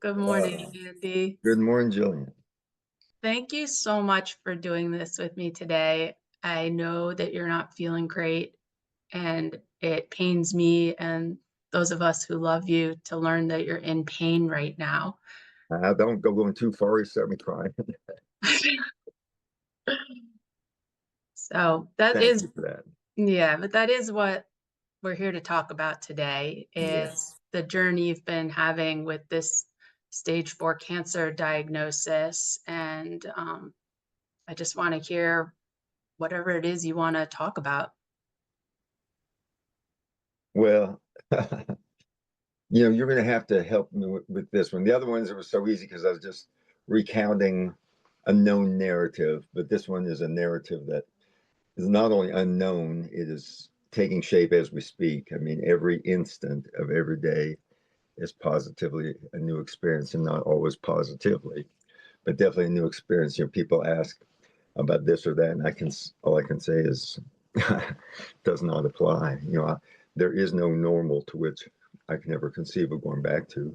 Good Uh, morning, Andy. Good morning, Jillian. Thank you so much for doing this with me today. I know that you're not feeling great, and it pains me and those of us who love you to learn that you're in pain right now. I don't go going too far. You start me crying. So that Thank is, you for that. yeah, but that is what we're here to talk about today is Yes. the journey you've been having with this stage 4 cancer diagnosis. And I just want to hear whatever it is you want to talk about. Well, you're going to have to help me with this one. The other ones, it was so easy because I was just recounting a known narrative, but this one is a narrative that is not only unknown, it is taking shape as we speak. I mean, every instant of every day is positively a new experience, and not always positively, but definitely a new experience. People ask about this or that, and all I can say is does not apply. There is no normal to which I can ever conceive of going back to.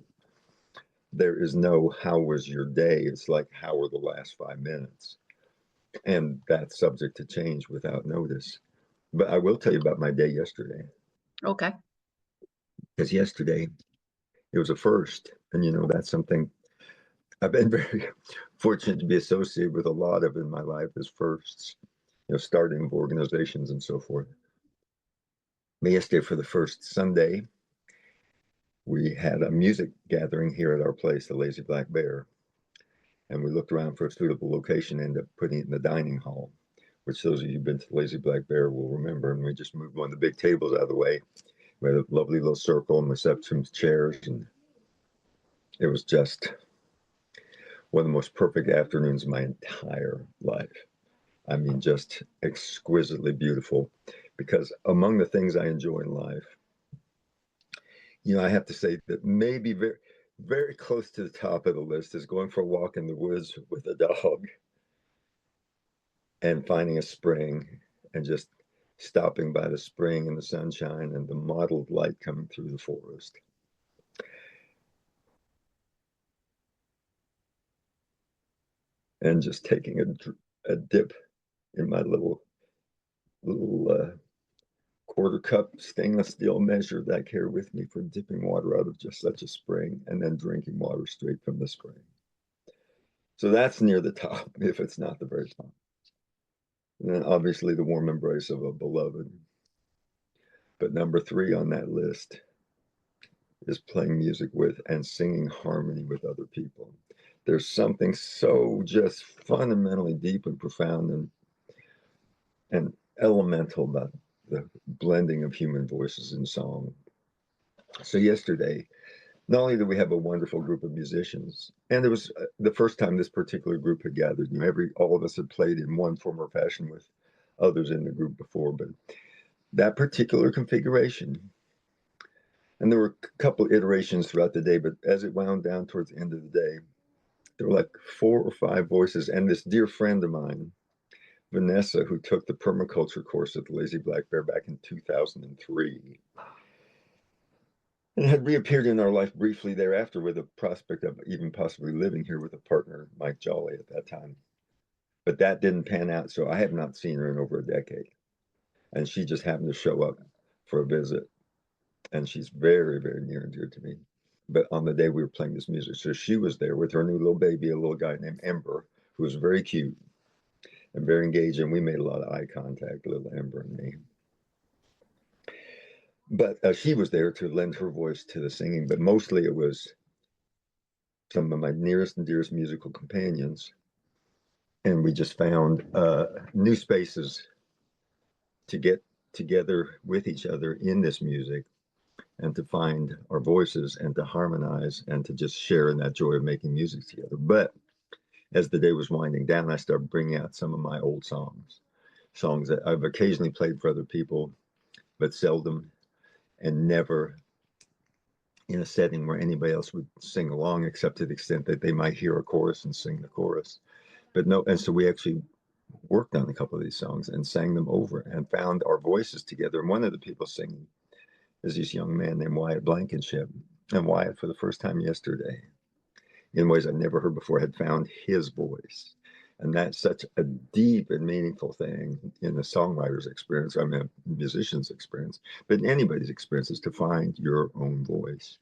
There is no how was your day. It's like how were the last 5 minutes, and that's subject to change without notice. But I will tell you about my day yesterday, Okay. because yesterday it was a first, and that's something I've been very fortunate to be associated with a lot of in my life as firsts. Starting organizations and so forth. But yesterday, for the first Sunday, we had a music gathering here at our place, the Lazy Black Bear, and we looked around for a suitable location, and ended up putting it in the dining hall, which those of you who've been to the Lazy Black Bear will remember. And we just moved one of the big tables out of the way. We had a lovely little circle and reception chairs, and it was just one of the most perfect afternoons of my entire life. I mean, just exquisitely beautiful. Because among the things I enjoy in life, I have to say that maybe very, very close to the top of the list is going for a walk in the woods with a dog and finding a spring and just stopping by the spring in the sunshine and the mottled light coming through the forest. And just taking a dip in my little quarter cup stainless steel measure that I carry with me for dipping water out of just such a spring and then drinking water straight from the spring. So that's near the top, if it's not the very top. And then obviously the warm embrace of a beloved. But number 3 on that list is playing music with and singing harmony with other people. There's something so just fundamentally deep and profound and elemental about the blending of human voices in song. So yesterday, not only did we have a wonderful group of musicians, and it was the first time this particular group had gathered. All of us had played in one form or fashion with others in the group before, but that particular configuration, and there were a couple iterations throughout the day, but as it wound down towards the end of the day, there were like 4 or 5 voices, and this dear friend of mine, Vanessa, who took the permaculture course at the Lazy Black Bear back in 2003, and had reappeared in our life briefly thereafter with a prospect of even possibly living here with a partner, Mike Jolly, at that time. But that didn't pan out, so I have not seen her in over a decade. And she just happened to show up for a visit, and she's very, very near and dear to me. But on the day we were playing this music, so she was there with her new little baby, a little guy named Ember, who was very cute and very engaged, and we made a lot of eye contact, little Ember and me. But she was there to lend her voice to the singing, but mostly it was some of my nearest and dearest musical companions. And we just found new spaces to get together with each other in this music and to find our voices and to harmonize and to just share in that joy of making music together. But as the day was winding down, I started bringing out some of my old songs that I've occasionally played for other people, but seldom and never in a setting where anybody else would sing along, except to the extent that they might hear a chorus and sing the chorus. But no, and so we actually worked on a couple of these songs and sang them over and found our voices together. And one of the people singing is this young man named Wyatt Blankenship. And Wyatt, for the first time yesterday, in ways I'd never heard before, had found his voice. And that's such a deep and meaningful thing in the songwriter's experience, I mean, a musician's experience, but in anybody's experience, is to find your own voice.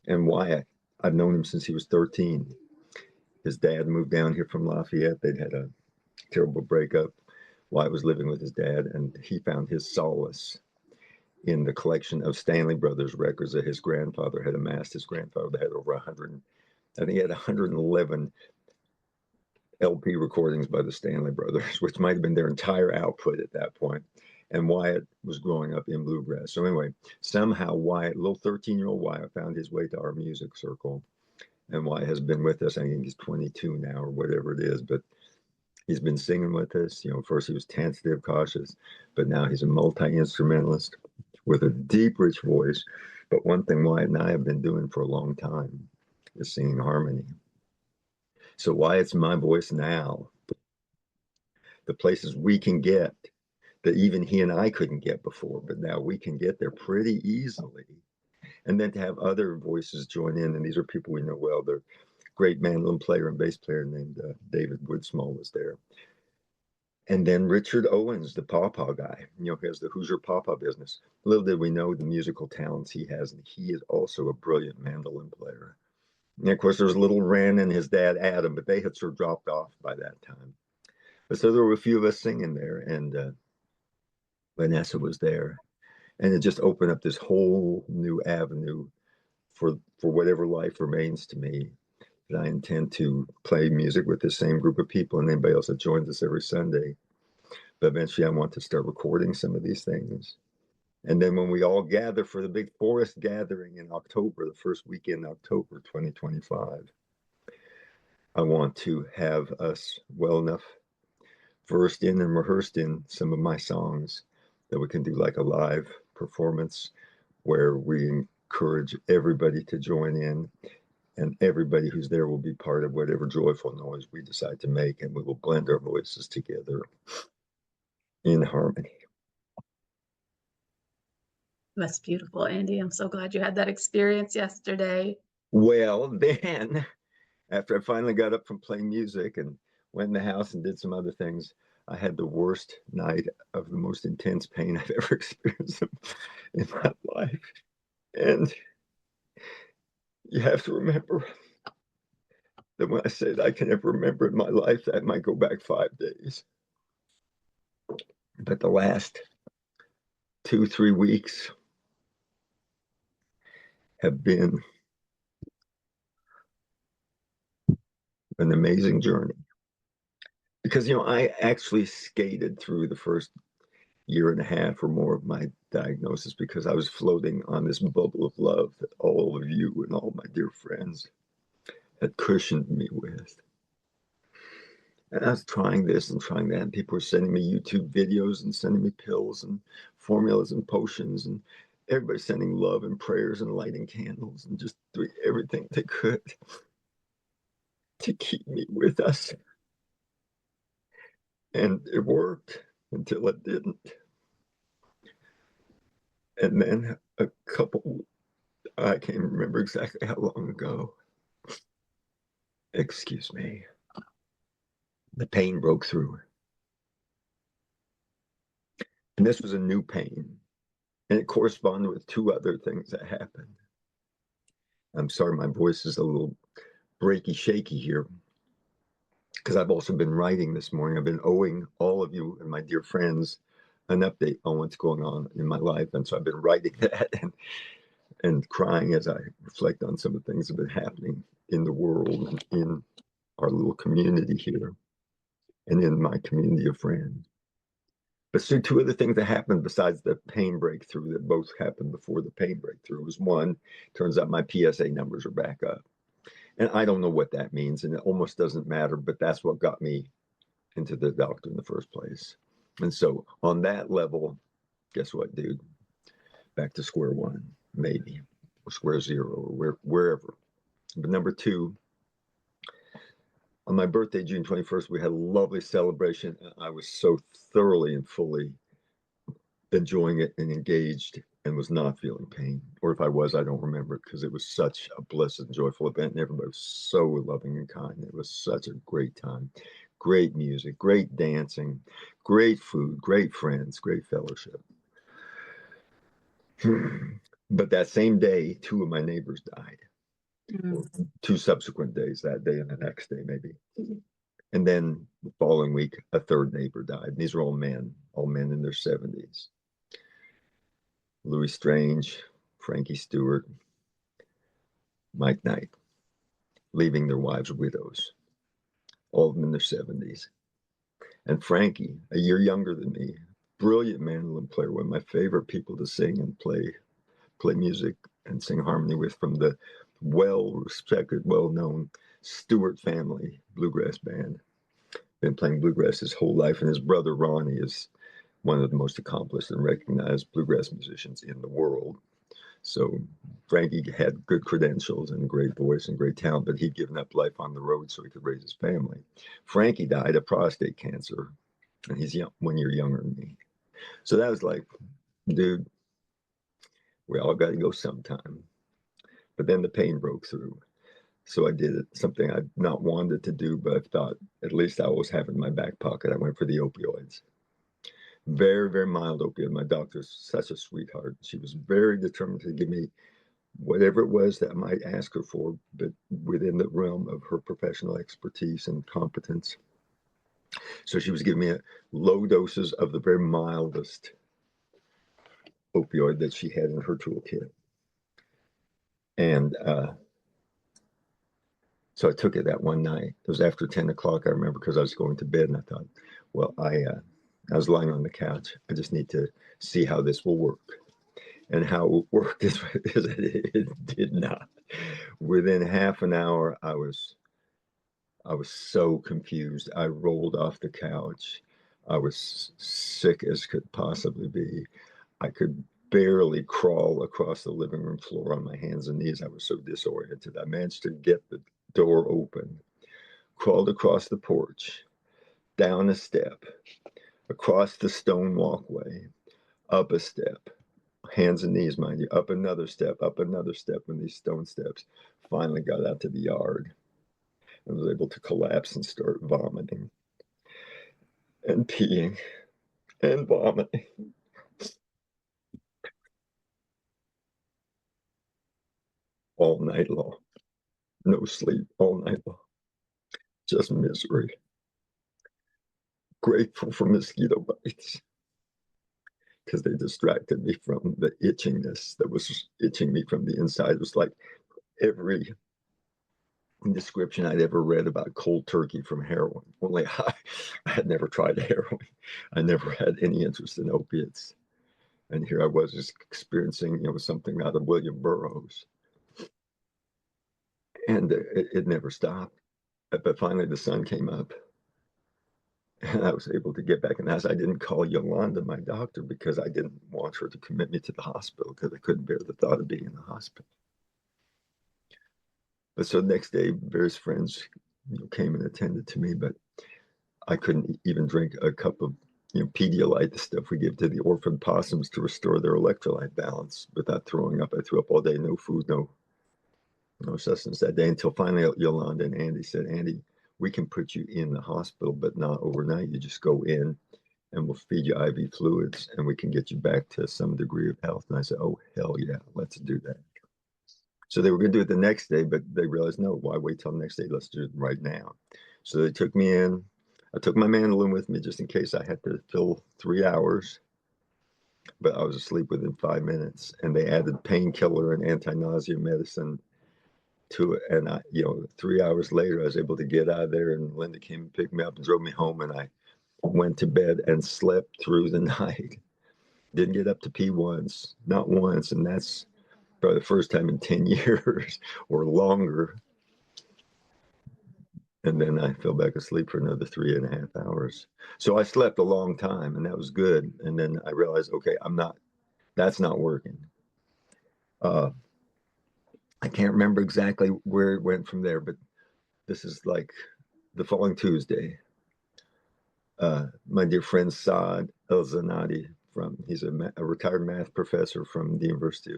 And Wyatt, I've known him since he was 13. His dad moved down here from Lafayette. They'd had a terrible breakup. Wyatt was living with his dad, and he found his solace in the collection of Stanley Brothers records that his grandfather had amassed. His grandfather had over 100, I think he had 111 LP recordings by the Stanley Brothers, which might have been their entire output at that point. And Wyatt was growing up in bluegrass. So anyway, somehow Wyatt, little 13-year-old Wyatt, found his way to our music circle. And Wyatt has been with us. I think he's 22 now or whatever it is, but he's been singing with us. You know, first he was tentative, cautious, but now he's a multi-instrumentalist with a deep, rich voice. But one thing Wyatt and I have been doing for a long time is singing harmony. So Wyatt's my voice now. The places we can get that even he and I couldn't get before, but now we can get there pretty easily. And then to have other voices join in, and these are people we know well. The great mandolin player and bass player named David Woodsmall was there. And then Richard Owens, the pawpaw guy, you know, he has the Hoosier pawpaw business. Little did we know the musical talents he has, and he is also a brilliant mandolin player. And of course, there's little Ren and his dad Adam, but they had sort of dropped off by that time. But so there were a few of us singing there, and Vanessa was there, and it just opened up this whole new avenue for whatever life remains to me. That I intend to play music with the same group of people and anybody else that joins us every Sunday. But eventually I want to start recording some of these things. And then when we all gather for the big forest gathering in October, the first weekend in October 2025, I want to have us well enough versed in and rehearsed in some of my songs that we can do like a live performance where we encourage everybody to join in, and everybody who's there will be part of whatever joyful noise we decide to make, and we will blend our voices together in harmony. That's beautiful, Andy. I'm so glad you had that experience yesterday. Well, then, after I finally got up from playing music and went in the house and did some other things, I had the worst night of the most intense pain I've ever experienced in my life. And you have to remember that when I say that I can never remember in my life, that might go back 5 days. But the last 2-3 weeks have been an amazing journey. Because, you know, I actually skated through the first year and a half or more of my diagnosis because I was floating on this bubble of love that all of you and all my dear friends had cushioned me with. And I was trying this and trying that, and people were sending me YouTube videos and sending me pills and formulas and potions, and everybody sending love and prayers and lighting candles and just doing everything they could to keep me with us. And it worked until it didn't. And then a couple, I can't remember exactly how long ago, excuse me, the pain broke through. And this was a new pain. And it corresponded with 2 other things that happened. I'm sorry, my voice is a little breaky, shaky here, because I've also been writing this morning. I've been owing all of you and my dear friends an update on what's going on in my life. And so I've been writing that and crying as I reflect on some of the things that have been happening in the world and in our little community here and in my community of friends. But so 2 other things that happened besides the pain breakthrough that both happened before the pain breakthrough was, one, turns out my PSA numbers are back up. And I don't know what that means, and it almost doesn't matter, but that's what got me into the doctor in the first place. And so on that level, guess what, dude? Back to square one, maybe, or square zero, or wherever. But number 2, on my birthday, June 21st, we had a lovely celebration. I was so thoroughly and fully enjoying it and engaged and was not feeling pain. Or if I was, I don't remember it because it was such a blessed and joyful event. And everybody was so loving and kind. It was such a great time. Great music, great dancing, great food, great friends, great fellowship. But that same day, two of my neighbors died. Or two subsequent days, that day and the next day, maybe. And then the following week, a third neighbor died. These are all men in their 70s. Louis Strange, Frankie Stewart, Mike Knight, leaving their wives widows, all of them in their 70s. And Frankie, a year younger than me, brilliant mandolin player, one of my favorite people to sing and play music and sing harmony with, from the well-respected, well-known Stewart family bluegrass band. Been playing bluegrass his whole life, and his brother Ronnie is one of the most accomplished and recognized bluegrass musicians in the world. So Frankie had good credentials and a great voice and great talent, but he'd given up life on the road so he could raise his family. Frankie died of prostate cancer, and he's 1 year younger than me. So that was like, dude, we all got to go sometime. But then the pain broke through. So I did it, something I'd not wanted to do, but I thought at least I always have it in my back pocket. I went for the opioids. Very, very mild opioid. My doctor's such a sweetheart. She was very determined to give me whatever it was that I might ask her for, but within the realm of her professional expertise and competence. So she was giving me low doses of the very mildest opioid that she had in her toolkit. And so I took it that one night. It was after 10 o'clock, I remember, because I was going to bed, and I thought, well, I was lying on the couch. I just need to see how this will work. And how it worked is it did not. Within half an hour, I was so confused. I rolled off the couch. I was sick as could possibly be. I could barely crawl across the living room floor on my hands and knees. I was so disoriented. I managed to get the door open, crawled across the porch, down a step, across the stone walkway, up a step, hands and knees, mind you, up another step on these stone steps. Finally got out to the yard and was able to collapse and start vomiting and peeing and vomiting. All night long. No sleep all night long. Just misery. Grateful for mosquito bites because they distracted me from the itchiness that was itching me from the inside. It was like every description I'd ever read about cold turkey from heroin. Only I had never tried heroin. I never had any interest in opiates. And here I was just experiencing, something out of William Burroughs. And it never stopped. But finally the sun came up. And I was able to get back in the house. I didn't call Yolanda, my doctor, because I didn't want her to commit me to the hospital because I couldn't bear the thought of being in the hospital. But so the next day, various friends came and attended to me, but I couldn't even drink a cup of Pedialyte, the stuff we give to the orphan possums to restore their electrolyte balance, without throwing up. I threw up all day, no food, no sustenance that day, until finally Yolanda and Andy said, Andy, we can put you in the hospital, but not overnight. You just go in and we'll feed you IV fluids and we can get you back to some degree of health. And I said, oh, hell yeah, let's do that. So they were going to do it the next day, but they realized, no, why wait till the next day? Let's do it right now. So they took me in. I took my mandolin with me just in case I had to fill 3 hours, but I was asleep within 5 minutes. And they added painkiller and anti-nausea medicine to it. And 3 hours later, I was able to get out of there, and Linda came and picked me up and drove me home, and I went to bed and slept through the night. Didn't get up to pee once, not once. And that's probably the first time in 10 years or longer. And then I fell back asleep for another 3.5 hours. So I slept a long time, and that was good. And then I realized, okay, that's not working. I can't remember exactly where it went from there, but this is like the following Tuesday. My dear friend Saad El Zanadi from. He's a retired math professor from the University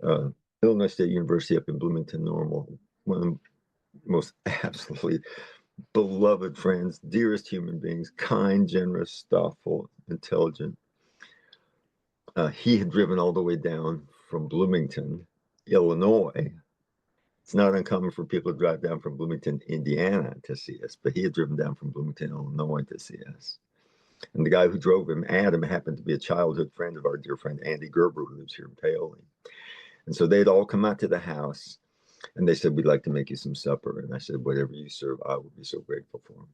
of Illinois State University up in Bloomington Normal. One of the most absolutely beloved friends, dearest human beings, kind, generous, thoughtful, intelligent. He had driven all the way down from Bloomington, Illinois. It's not uncommon for people to drive down from Bloomington, Indiana to see us, but he had driven down from Bloomington, Illinois to see us. And the guy who drove him, Adam, happened to be a childhood friend of our dear friend Andy Gerber, who lives here in Paoli. And so they'd all come out to the house and they said, "We'd like to make you some supper." And I said, "Whatever you serve, I will be so grateful for them."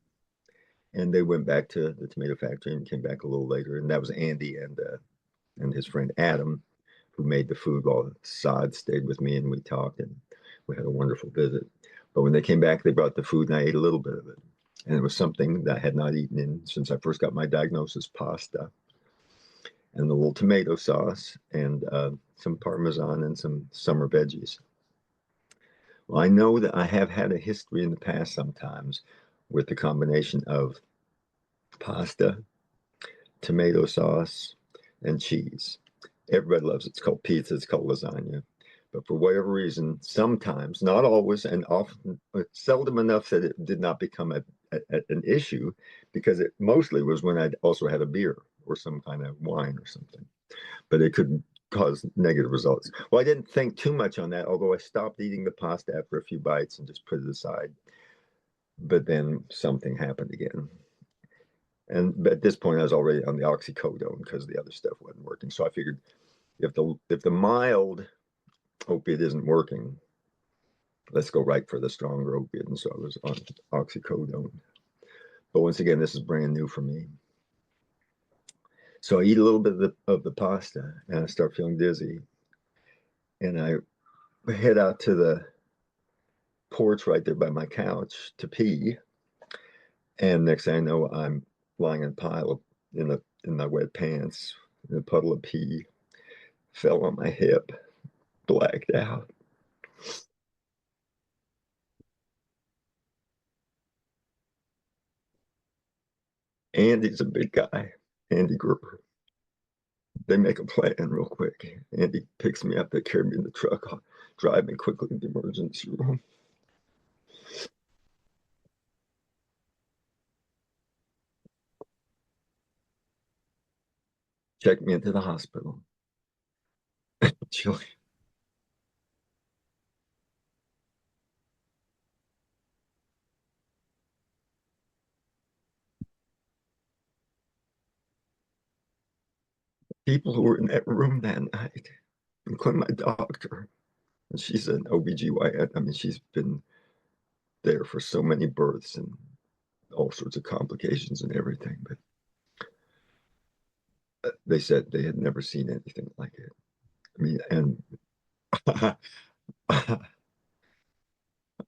And they went back to the tomato factory and came back a little later. And that was Andy and his friend Adam, who made the food while Sod stayed with me and we talked and we had a wonderful visit. But when they came back, they brought the food and I ate a little bit of it. And it was something that I had not eaten in since I first got my diagnosis: pasta and a little tomato sauce and some Parmesan and some summer veggies. Well, I know that I have had a history in the past sometimes with the combination of pasta, tomato sauce, and cheese. Everybody loves it. It's called pizza. It's called lasagna. But for whatever reason, sometimes, not always, and often, seldom enough that it did not become an issue, because it mostly was when I also had a beer or some kind of wine or something. But it could cause negative results. Well, I didn't think too much on that, although I stopped eating the pasta after a few bites and just put it aside. But then something happened again. And at this point, I was already on the oxycodone because the other stuff wasn't working. So I figured if the mild opiate isn't working, let's go right for the stronger opiate. And so I was on oxycodone. But once again, this is brand new for me. So I eat a little bit of the pasta and I start feeling dizzy. And I head out to the porch right there by my couch to pee. And next thing I know, I'm lying in a pile in my wet pants in a puddle of pee, fell on my hip, blacked out. Andy's a big guy, Andy Gerber. They make a plan real quick. Andy picks me up, they carry me in the truck, drive me quickly to the emergency room. Check me into the hospital. Chilly. People who were in that room that night, including my doctor, and she's an OBGYN. I mean, she's been there for so many births and all sorts of complications and everything. But they said they had never seen anything like it. I mean, and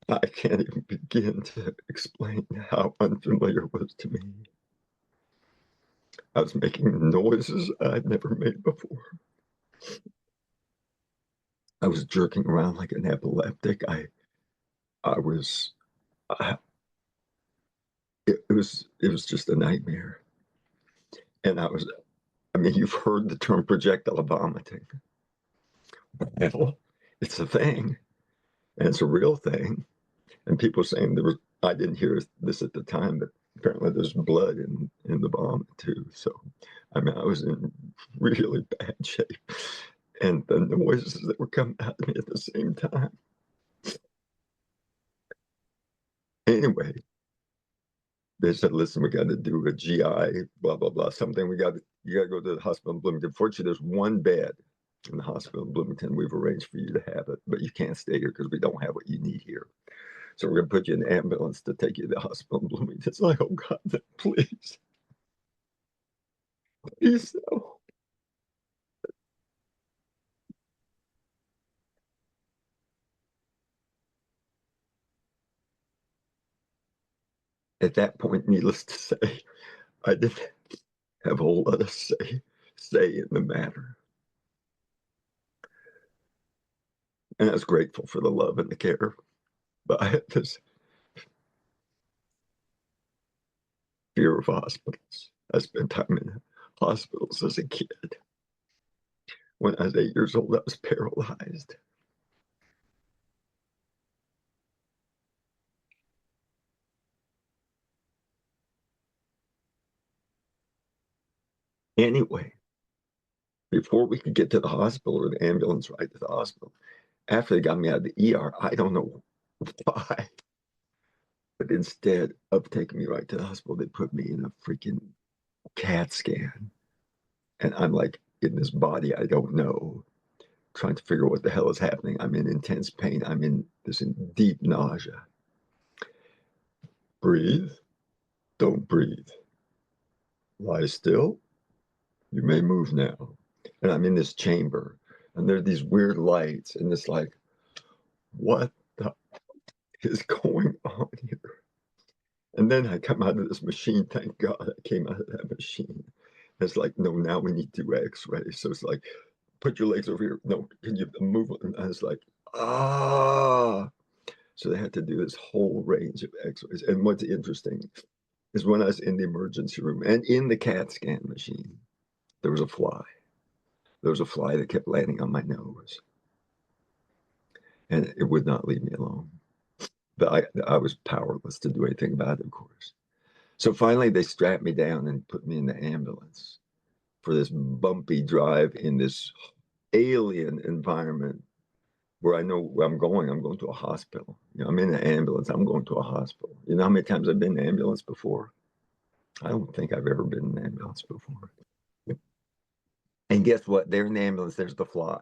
I can't even begin to explain how unfamiliar it was to me. I was making noises I'd never made before. I was jerking around like an epileptic. I was, it was just a nightmare. And I mean, you've heard the term projectile vomiting. Well, it's a thing, and it's a real thing. And people saying I didn't hear this at the time, but apparently there's blood in the vomit too. So, I mean, I was in really bad shape. And the noises that were coming out of me at the same time. Anyway, they said, "Listen, we got to do a GI, blah, blah, blah, something. You got to go to the hospital in Bloomington. Fortunately, there's one bed in the hospital in Bloomington. We've arranged for you to have it, but you can't stay here because we don't have what you need here. So we're going to put you in an ambulance to take you to the hospital in Bloomington." It's like, oh God, please, please no. At that point, needless to say, I didn't have a whole lot of say in the matter. And I was grateful for the love and the care. But I had this fear of hospitals. I spent time in hospitals as a kid. When I was 8 years old, I was paralyzed. Anyway, before we could get to the hospital or the ambulance ride to the hospital, after they got me out of the ER, I don't know why, but instead of taking me right to the hospital, they put me in a freaking CAT scan. And I'm like in this body I don't know, trying to figure out what the hell is happening. I'm in intense pain. I'm in this deep nausea. Breathe. Don't breathe. Lie still. You may move now. And I'm in this chamber, and there are these weird lights, and it's like, what the is going on here? And then I come out of this machine. Thank God I came out of that machine. It's like, no, now we need to do x-rays. So it's like, put your legs over here. No, can you move? And I was like, ah. So they had to do this whole range of x-rays. And what's interesting is when I was in the emergency room and in the CAT scan machine, there was a fly. There was a fly that kept landing on my nose. And it would not leave me alone. But I was powerless to do anything about it, of course. So finally, they strapped me down and put me in the ambulance for this bumpy drive in this alien environment where I know where I'm going. I'm going to a hospital. You know, I'm in an ambulance. I'm going to a hospital. You know how many times I've been in an ambulance before? I don't think I've ever been in an ambulance before. And guess what? They're in the ambulance. There's the fly.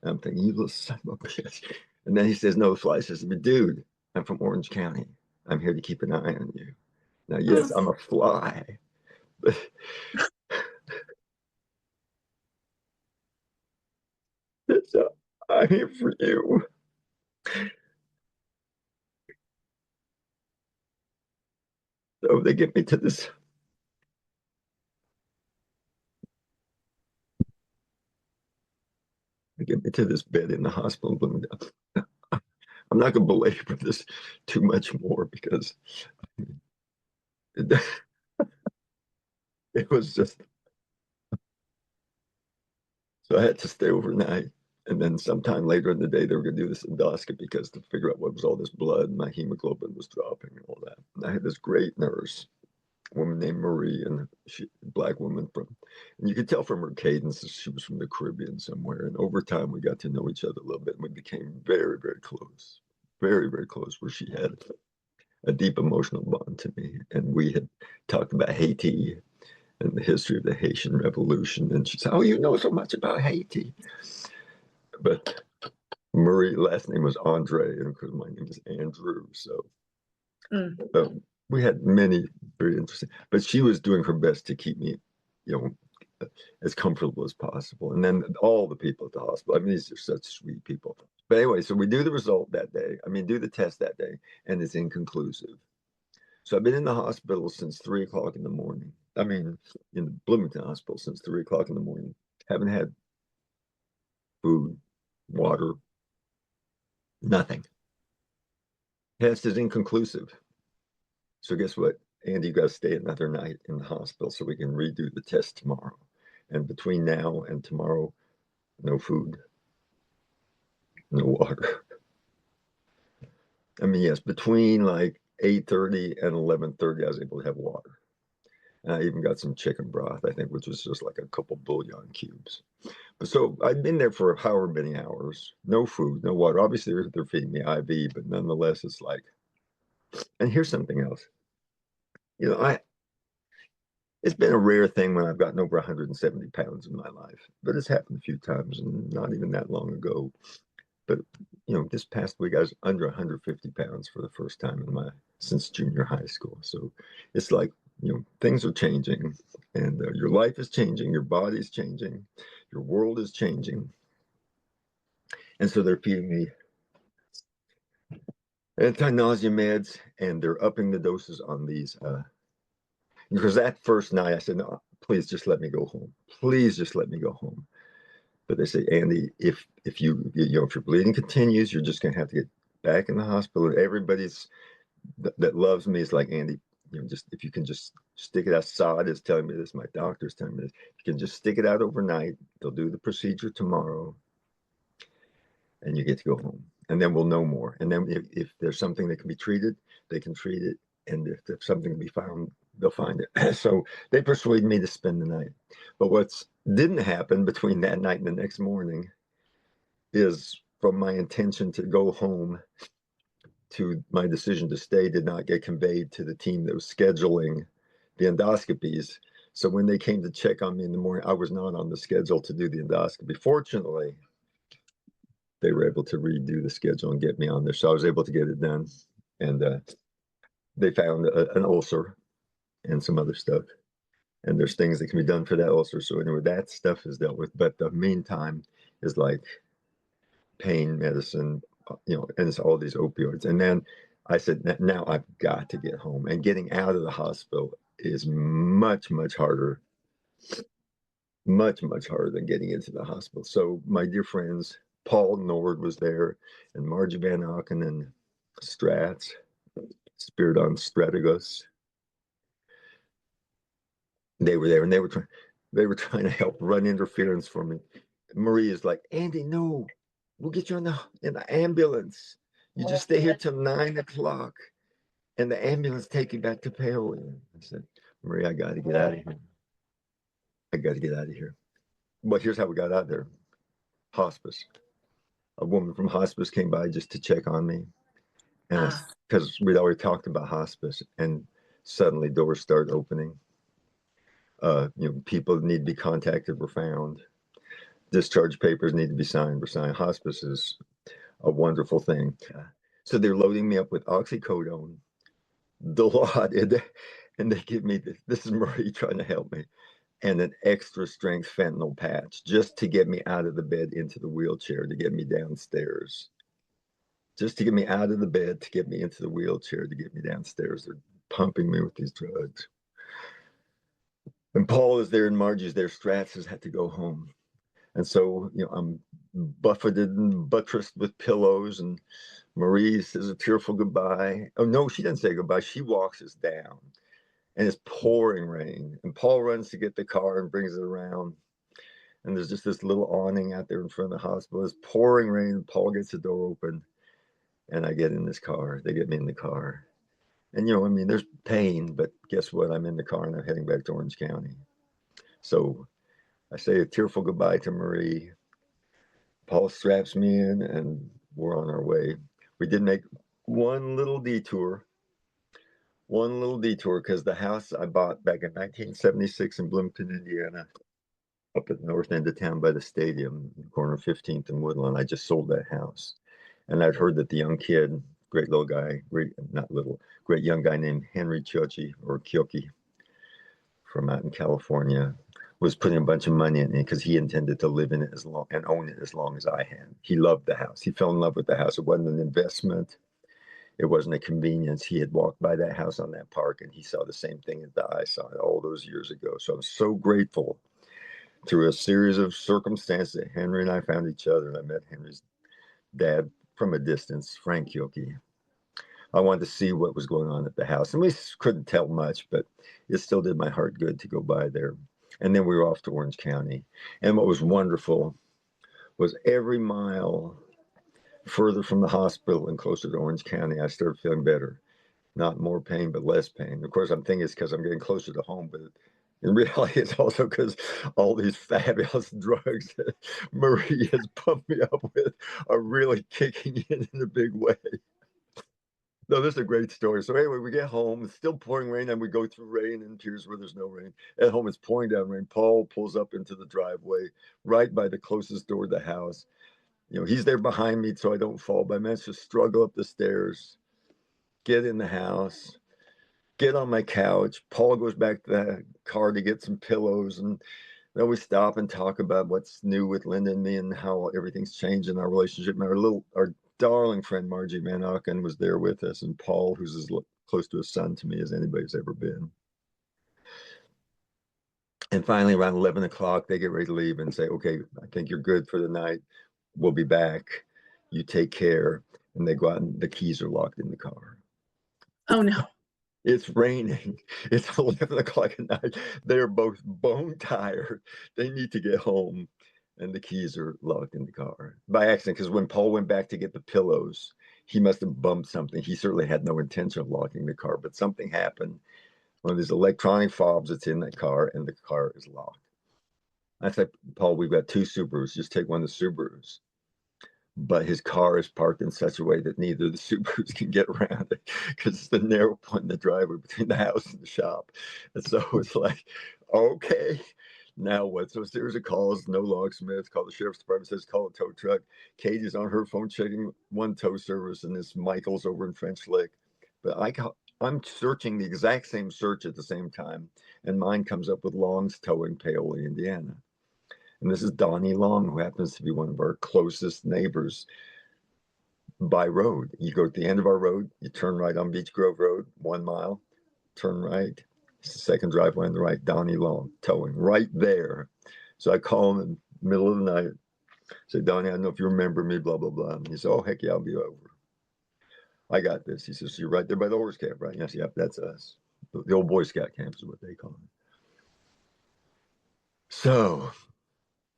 And I'm thinking, you little son of a bitch. And then he says, no, the fly says, but dude, I'm from Orange County. I'm here to keep an eye on you. Now, yes, I'm a fly, but I'm here for you. So they get me to this. They get me to this bed in the hospital. I'm not going to belabor this too much more because it, it was just, so I had to stay overnight. And then sometime later in the day, they were going to do this endoscopy because to figure out what was all this blood, my hemoglobin was dropping and all that. And I had this great nurse, a woman named Marie, and she, black woman from, and you could tell from her cadence that she was from the Caribbean somewhere. And over time, we got to know each other a little bit, and we became very, very close, very, very close. Where she had a deep emotional bond to me, and we had talked about Haiti and the history of the Haitian Revolution. And she said, "Oh, you know so much about Haiti." But Marie, last name was Andre, and because my name is Andrew, so we had many very interesting. But she was doing her best to keep me, you know, as comfortable as possible. And then all the people at the hospital. I mean, these are such sweet people. But anyway, so we do the result that day. I mean, do the test that day, and it's inconclusive. So I've been in the hospital since 3 o'clock in the morning. I mean, in the Bloomington Hospital since 3 o'clock in the morning. Haven't had food, water, nothing. Test is inconclusive. So guess what? Andy, you got to stay another night in the hospital so we can redo the test tomorrow. And between now and tomorrow, no food, no water. I mean, yes, between like 8:30 and 11:30, I was able to have water. And I even got some chicken broth, I think, which was just like a couple bouillon cubes. But so I'd been there for however many hours, no food, no water. Obviously, they're feeding me IV, but nonetheless, it's like, and here's something else. You know, it's been a rare thing when I've gotten over 170 pounds in my life, but it's happened a few times and not even that long ago. But you know, this past week I was under 150 pounds for the first time in my since junior high school. So it's like, you know, things are changing, and your life is changing, your body's changing, your world is changing, and so they're feeding me anti-nausea meds, and they're upping the doses on these. Because that first night I said, no, please just let me go home. Please just let me go home. But they say, Andy, if you know, if your bleeding continues, you're just going to have to get back in the hospital. Everybody's that loves me is like, Andy, you know, just if you can just stick it out. Assad is telling me this. My doctor's telling me this. You can just stick it out overnight. They'll do the procedure tomorrow, and you get to go home. And then we'll know more. And then if there's something that can be treated, they can treat it. And if there's something to be found, they'll find it. So they persuaded me to spend the night. But what didn't happen between that night and the next morning is from my intention to go home to my decision to stay did not get conveyed to the team that was scheduling the endoscopies. So when they came to check on me in the morning, I was not on the schedule to do the endoscopy. Fortunately, they were able to redo the schedule and get me on there. So I was able to get it done. And they found an ulcer and some other stuff. And there's things that can be done for that ulcer. So anyway, that stuff is dealt with. But the meantime is like pain medicine, and it's all these opioids. And then I said, now I've got to get home. And getting out of the hospital is much, much harder, much, much harder than getting into the hospital. So my dear friends, Paul Nord was there, and Margie Van Auken and Strats, Spiridon Strategos. They were there, and they were trying to help run interference for me. Marie is like, Andy, no, we'll get you in the ambulance. You just stay here till 9 o'clock, and the ambulance take you back to Paoli. I said, Marie, I got to get out of here. I got to get out of here. But here's how we got out there. Hospice. A woman from hospice came by just to check on me, and because we'd already talked about hospice, and suddenly doors start opening. People need to be contacted were found. Discharge papers need to be signed were signed. Hospice is a wonderful thing. So they're loading me up with oxycodone, Dilaudid, and they give me this is Marie trying to help me, and an extra strength fentanyl patch just to get me out of the bed into the wheelchair, to get me downstairs. Just to get me out of the bed, to get me into the wheelchair, to get me downstairs. They're pumping me with these drugs. And Paul is there and Margie's there. Strats has had to go home. And so, I'm buffeted and buttressed with pillows, and Marie says a tearful goodbye. Oh, no, she doesn't say goodbye. She walks us down, and it's pouring rain. And Paul runs to get the car and brings it around. And there's just this little awning out there in front of the hospital. It's pouring rain. Paul gets the door open, and I get in this car. They get me in the car. And, there's pain, but guess what? I'm in the car, and I'm heading back to Orange County. So I say a tearful goodbye to Marie. Paul straps me in, and we're on our way. We did make one little detour because the house I bought back in 1976 in Bloomington, Indiana, up at the north end of town by the stadium, corner of 15th and Woodlawn, I just sold that house. And I'd heard that the young kid, great little guy, great young guy named Henry Chiochi, or Kyoki, from out in California, was putting a bunch of money in it because he intended to live in it as long and own it as long as I had. He loved the house. He fell in love with the house. It wasn't an investment. It wasn't a convenience. He had walked by that house on that park, and he saw the same thing that I saw all those years ago. So I'm so grateful through a series of circumstances that Henry and I found each other, and I met Henry's dad from a distance, Frank Yoki. I wanted to see what was going on at the house, and we couldn't tell much, but it still did my heart good to go by there. And then we were off to Orange County. And what was wonderful was every mile further from the hospital and closer to Orange County, I started feeling better. Not more pain, but less pain. Of course, I'm thinking it's because I'm getting closer to home, but in reality, it's also because all these fabulous drugs that Marie has pumped me up with are really kicking in a big way. No, this is a great story. So anyway, we get home. It's still pouring rain, and we go through rain and tears where there's no rain. At home, it's pouring down rain. Paul pulls up into the driveway right by the closest door to the house. He's there behind me so I don't fall, but I managed to struggle up the stairs, get in the house, get on my couch. Paul goes back to the car to get some pillows, and then we stop and talk about what's new with Linda and me and how everything's changed in our relationship. And our darling friend Margie Van Auken was there with us, and Paul, who's as close to a son to me as anybody's ever been. And finally, around 11 o'clock, they get ready to leave and say, okay, I think you're good for the night. We'll be back. You take care. And they go out, and the keys are locked in the car. Oh, no. It's raining. It's 11 o'clock at night. They're both bone tired. They need to get home. And the keys are locked in the car by accident. Because when Paul went back to get the pillows, he must have bumped something. He certainly had no intention of locking the car, but something happened. One of these electronic fobs that's in that car, and the car is locked. I said, Paul, we've got two Subarus. Just take one of the Subarus. But his car is parked in such a way that neither of the Subarus can get around it because it's the narrow point in the driveway between the house and the shop. And so it's like, okay, now what? So a series of calls, no locksmith, call the sheriff's department, says call a tow truck. Katie's on her phone checking one tow service, and this Michael's over in French Lick. But I'm searching the exact same search at the same time, and mine comes up with Long's Towing, Paoli, Indiana. And this is Donnie Long, who happens to be one of our closest neighbors by road. You go to the end of our road, you turn right on Beech Grove Road, 1 mile, turn right. It's the second driveway on the right, Donnie Long, towing, right there. So I call him in the middle of the night, say, Donnie, I don't know if you remember me, blah, blah, blah. And he said, oh, heck yeah, I'll be over. I got this. He says, you're right there by the horse camp, right? Yes, yep, that's us. The old Boy Scout camp is what they call it. So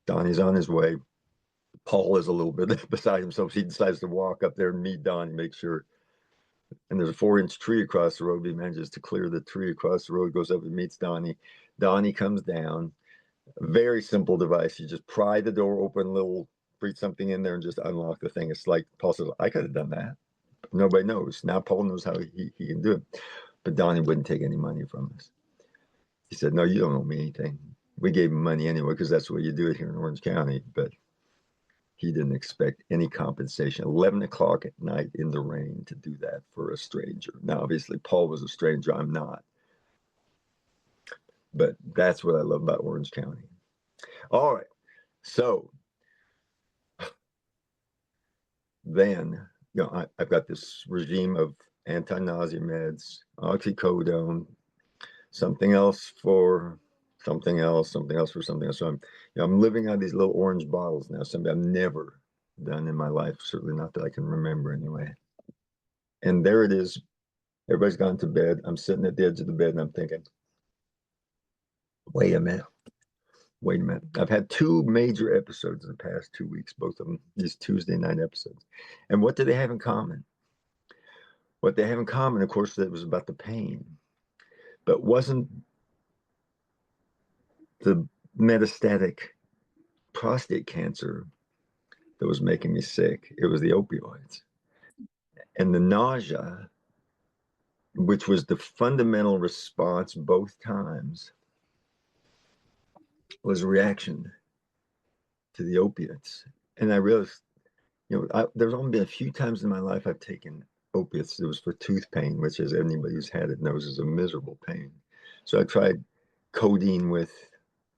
Donnie's on his way. Paul is a little bit beside himself. He decides to walk up there and meet Donnie, make sure. And there's a 4-inch tree across the road. He manages to clear the tree across the road, goes up and meets Donnie. Donnie comes down. A very simple device. You just pry the door open a little, breathe something in there, and just unlock the thing. It's like Paul says, I could have done that. Nobody knows. Now Paul knows how he can do it. But Donnie wouldn't take any money from us. He said, no, you don't owe me anything. We gave him money anyway, because that's the way you do it here in Orange County. But he didn't expect any compensation. 11 o'clock at night in the rain to do that for a stranger. Now, obviously, Paul was a stranger. I'm not. But that's what I love about Orange County. All right. So then, I've got this regime of anti-nausea meds, oxycodone, something else for something else, something else for something else. So I'm living out these little orange bottles now, something I've never done in my life, certainly not that I can remember anyway. And there it is. Everybody's gone to bed. I'm sitting at the edge of the bed and I'm thinking, wait a minute. I've had 2 major episodes in the past 2 weeks, both of them these Tuesday night episodes. And what do they have in common? What they have in common, of course, that was about the pain, but wasn't the metastatic prostate cancer that was making me sick. It was the opioids. And the nausea, which was the fundamental response both times, was a reaction to the opiates. And I realized, there's only been a few times in my life I've taken opiates. It was for tooth pain, which, as anybody who's had it knows, is a miserable pain. So I tried codeine with,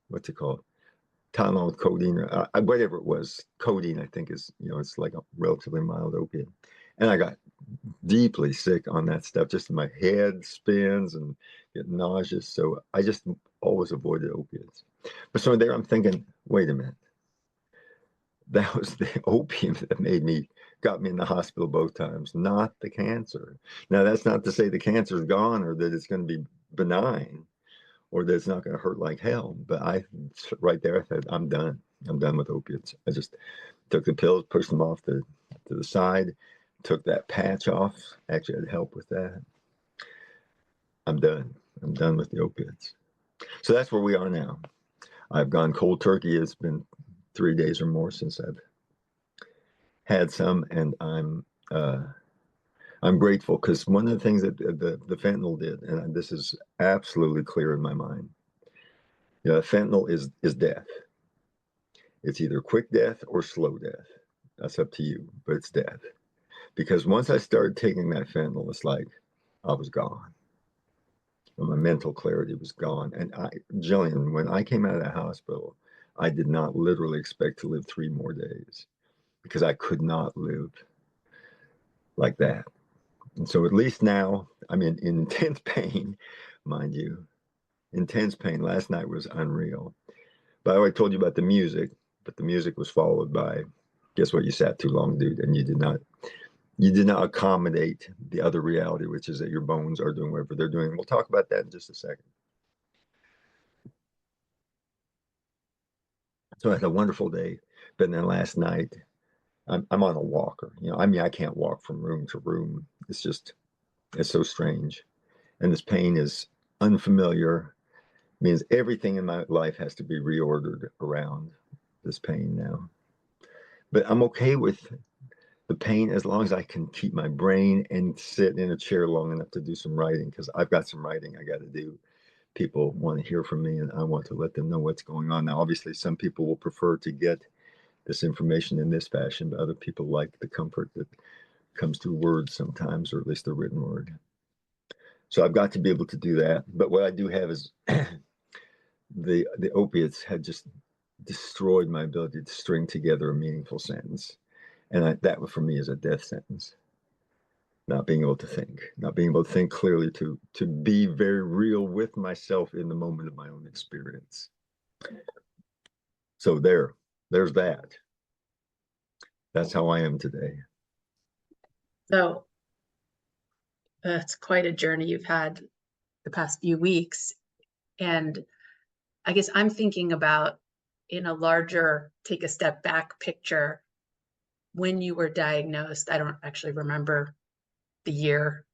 what's it called? Tylenol with codeine, or whatever it was. Codeine, I think, is, it's like a relatively mild opiate. And I got deeply sick on that stuff. Just my head spins and get nauseous. So I just always avoided opiates. But so there I'm thinking, wait a minute. That was the opium that got me in the hospital both times, not the cancer. Now, that's not to say the cancer's gone or that it's going to be benign or that it's not going to hurt like hell. But right there, I said, I'm done. I'm done with opiates. I just took the pills, pushed them off to the side, took that patch off. Actually, I'd help with that. I'm done. I'm done with the opiates. So that's where we are now. I've gone cold turkey. It's been 3 days or more since I've had some, and I'm grateful, because one of the things that the fentanyl did, and this is absolutely clear in my mind, fentanyl is death. It's either quick death or slow death. That's up to you, but it's death. Because once I started taking that fentanyl, it's like I was gone. My mental clarity was gone. And Jillian, when I came out of the hospital, I did not literally expect to live 3 more days, because I could not live like that. And so at least now I'm in intense pain, mind you, intense pain. Last night was unreal. By the way, I told you about the music, but the music was followed by, guess what? You sat too long, dude, and you did not You did not accommodate the other reality, which is that your bones are doing whatever they're doing. We'll talk about that in just a second. So I had a wonderful day, but then last night I'm on a walker. I mean, I can't walk from room to room. It's so strange, and this pain is unfamiliar. Means everything in my life has to be reordered around this pain now. But I'm okay with the pain as long as I can keep my brain and sit in a chair long enough to do some writing, because I've got some writing I got to do. People want to hear from me, and I want to let them know what's going on. Now, obviously, some people will prefer to get this information in this fashion, but other people like the comfort that comes through words sometimes, or at least the written word. So I've got to be able to do that. But what I do have is the opiates had just destroyed my ability to string together a meaningful sentence. And that for me is a death sentence. Not being able to think, not being able to think clearly, to be very real with myself in the moment of my own experience. So there's that. That's how I am today. So that's quite a journey you've had the past few weeks. And I guess I'm thinking about, in a larger, take a step back picture, when you were diagnosed. I don't actually remember the year.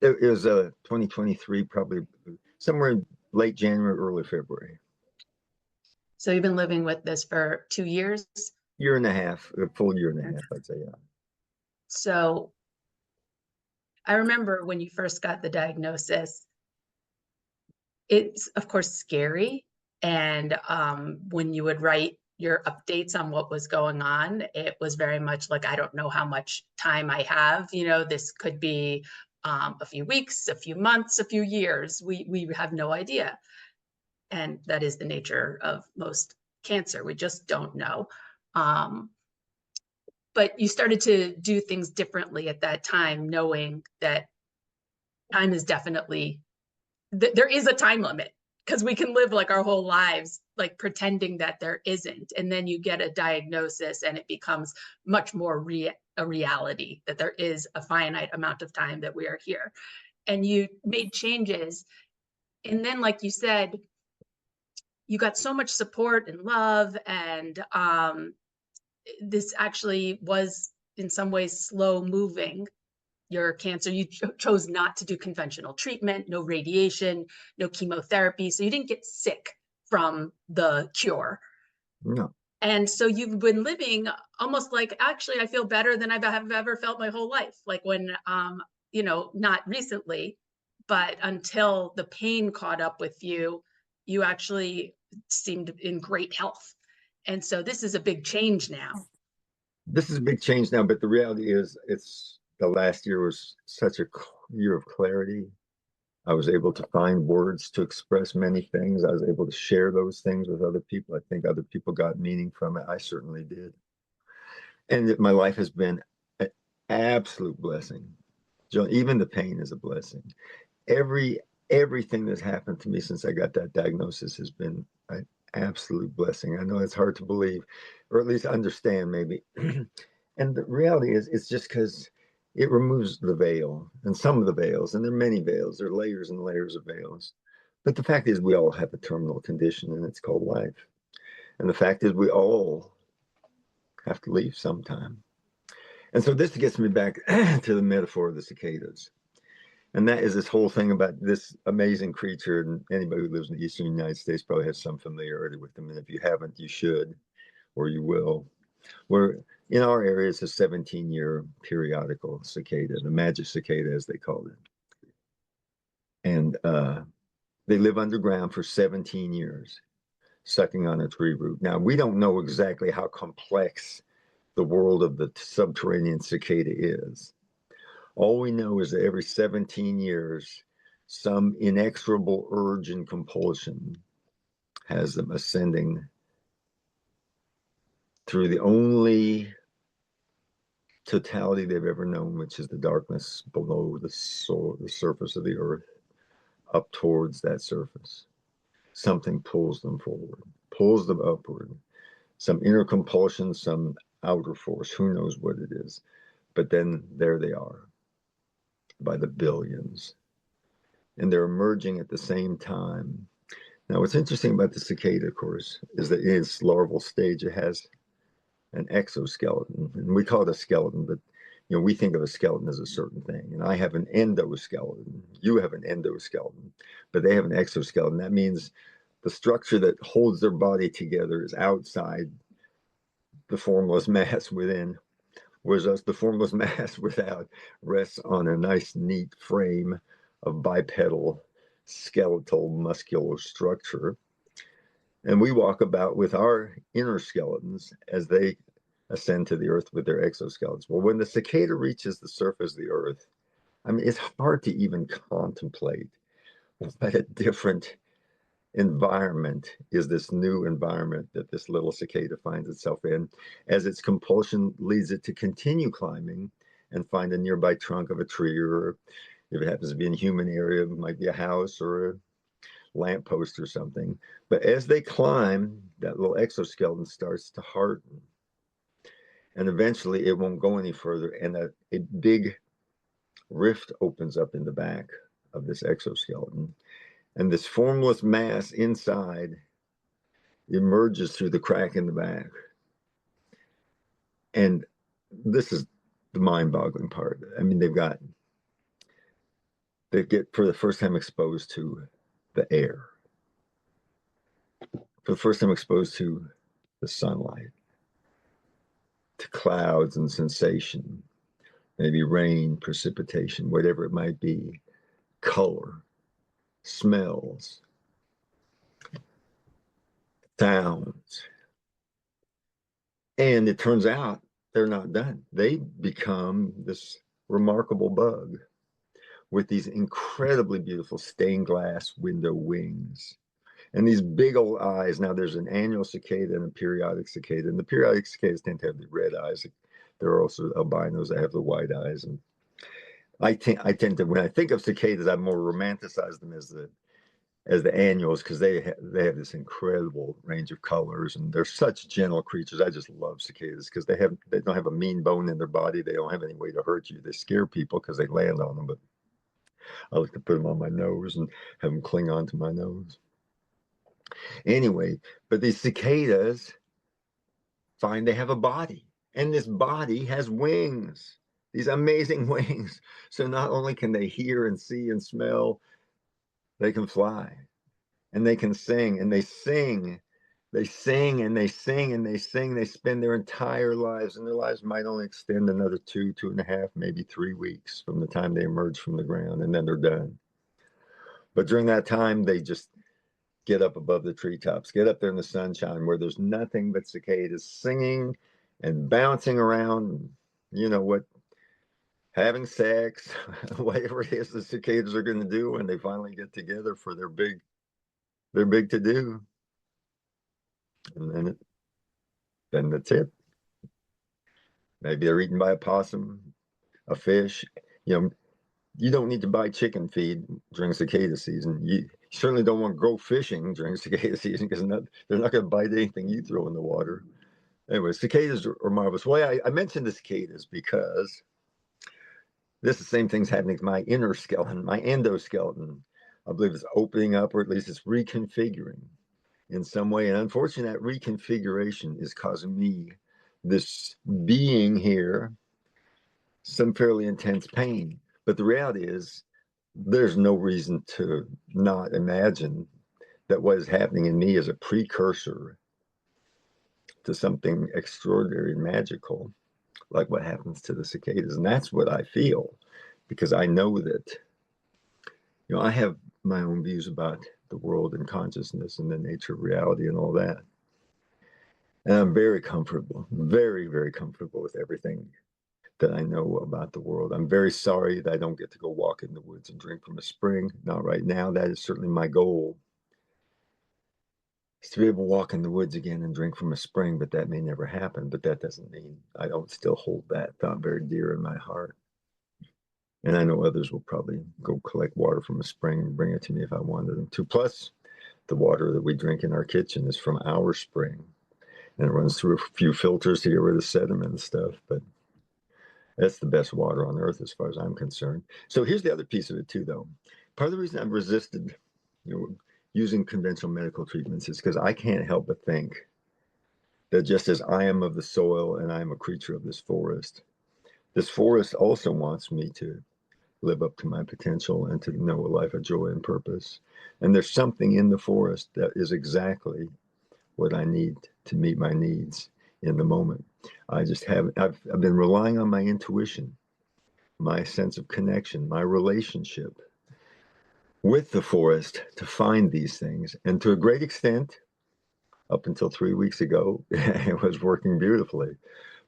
It was 2023, probably somewhere in late January, early February. So you've been living with this for 2 years? Year and a half, a full year and a half, I'd say, yeah. So I remember when you first got the diagnosis, it's of course scary. And when you would write your updates on what was going on, it was very much like, I don't know how much time I have. This could be a few weeks, a few months, a few years. We have no idea. And that is the nature of most cancer. We just don't know. But you started to do things differently at that time, knowing that time is definitely, there is a time limit, because we can live like our whole lives like pretending that there isn't, and then you get a diagnosis and it becomes much more a reality that there is a finite amount of time that we are here. And you made changes, and then, like you said, you got so much support and love, and this actually was in some ways slow moving. Your cancer, you chose not to do conventional treatment, no radiation, no chemotherapy. So you didn't get sick from the cure. No. And so you've been living almost like, actually, I feel better than I've ever felt my whole life. Like when, not recently, but until the pain caught up with you, you actually seemed in great health. And so this is a big change now. This is a big change now, but the reality is the last year was such a year of clarity. I was able to find words to express many things. I was able to share those things with other people. I think other people got meaning from it. I certainly did. And my life has been an absolute blessing. Even the pain is a blessing. Everything that's happened to me since I got that diagnosis has been an absolute blessing. I know it's hard to believe, or at least understand, maybe. And the reality is, it's just because it removes the veil, and some of the veils, and there are many veils, there are layers and layers of veils. But the fact is, we all have a terminal condition, and it's called life. And the fact is, we all have to leave sometime. And so this gets me back to the metaphor of the cicadas. And that is this whole thing about this amazing creature. And anybody who lives in the eastern United States probably has some familiarity with them. And if you haven't, you should, or you will. Where in our area, it's a 17-year periodical cicada, the magic cicada, as they call it. And they live underground for 17 years, sucking on a tree root. Now, we don't know exactly how complex the world of the subterranean cicada is. All we know is that every 17 years, some inexorable urge and compulsion has them ascending through the only totality they've ever known, which is the darkness below the surface of the earth, up towards that surface. Something pulls them forward, pulls them upward. Some inner compulsion, some outer force, who knows what it is. But then there they are by the billions, and they're emerging at the same time. Now, what's interesting about the cicada, of course, is that in its larval stage, it has an exoskeleton, and we call it a skeleton, but we think of a skeleton as a certain thing. And I have an endoskeleton. You have an endoskeleton, but they have an exoskeleton. That means the structure that holds their body together is outside the formless mass within, whereas the formless mass without rests on a nice, neat frame of bipedal skeletal muscular structure. And we walk about with our inner skeletons as they ascend to the earth with their exoskeletons. Well, when the cicada reaches the surface of the earth, I mean, it's hard to even contemplate what a different environment is this new environment that this little cicada finds itself in, as its compulsion leads it to continue climbing and find a nearby trunk of a tree, or if it happens to be in a human area, it might be a house or a lamppost or something. But as they climb, that little exoskeleton starts to harden, and eventually it won't go any further, and a big rift opens up in the back of this exoskeleton, and this formless mass inside emerges through the crack in the back. And this is the mind-boggling part. I mean, they get for the first time exposed to the air, for the first time exposed to the sunlight, to clouds and sensation, maybe rain, precipitation, whatever it might be, color, smells, sounds. And it turns out they're not done. They become this remarkable bug with these incredibly beautiful stained glass window wings and these big old eyes. Now, there's an annual cicada and a periodic cicada, and the periodic cicadas tend to have the red eyes. There are also albinos that have the white eyes. And I tend to, when I think of cicadas, I more romanticize them as the annuals, because they have this incredible range of colors, and they're such gentle creatures. I just love cicadas because they don't have a mean bone in their body. They don't have any way to hurt you. They scare people because they land on them, but I like to put them on my nose and have them cling onto my nose. Anyway, but these cicadas find they have a body, and this body has wings, these amazing wings. So not only can they hear and see and smell, they can fly, and they can sing, and they sing. They sing and they sing and they sing. They spend their entire lives, and their lives might only extend another 2.5, maybe 3 weeks from the time they emerge from the ground, and then they're done. But during that time, they just get up above the treetops, get up there in the sunshine where there's nothing but cicadas singing and bouncing around, you know what, having sex, whatever it is the cicadas are going to do when they finally get together for their big to do. And then that's it. Maybe they're eaten by a possum, a fish. You don't need to buy chicken feed during cicada season. You certainly don't want to go fishing during cicada season, because they're not going to bite anything you throw in the water. Anyway, cicadas are marvelous. Well, I mentioned the cicadas because this is the same thing's happening to my inner skeleton, my endoskeleton. I believe it's opening up, or at least it's reconfiguring in some way. And unfortunately, that reconfiguration is causing me, this being here, some fairly intense pain. But the reality is, there's no reason to not imagine that what is happening in me is a precursor to something extraordinary and magical, like what happens to the cicadas. And that's what I feel, because I know that, I have my own views about the world and consciousness and the nature of reality and all that. And I'm very comfortable, very, very comfortable with everything that I know about the world. I'm very sorry that I don't get to go walk in the woods and drink from a spring. Not right now. That is certainly my goal, is to be able to walk in the woods again and drink from a spring, but that may never happen. But that doesn't mean I don't still hold that thought very dear in my heart. And I know others will probably go collect water from a spring and bring it to me if I wanted them to. Plus, the water that we drink in our kitchen is from our spring, and it runs through a few filters to get rid of sediment and stuff. But That's the best water on earth as far as I'm concerned. So here's the other piece of it too, though. Part of the reason I've resisted, using conventional medical treatments is because I can't help but think that just as I am of the soil and I am a creature of this forest also wants me to live up to my potential and to know a life of joy and purpose. And there's something in the forest that is exactly what I need to meet my needs in the moment. I just haven't, I've been relying on my intuition, my sense of connection, my relationship with the forest to find these things. And to a great extent, up until 3 weeks ago, it was working beautifully.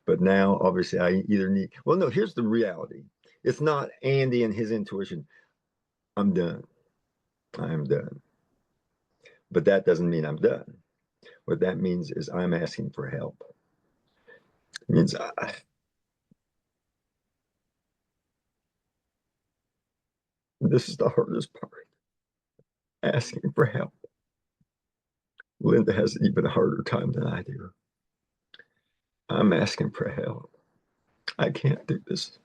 But now, obviously, I either need, well, no, here's the reality. It's not Andy and his intuition. I'm done. I am done. But that doesn't mean I'm done. What that means is I'm asking for help. It means this is the hardest part, asking for help. Linda has an even harder time than I do. I'm asking for help. I can't do this.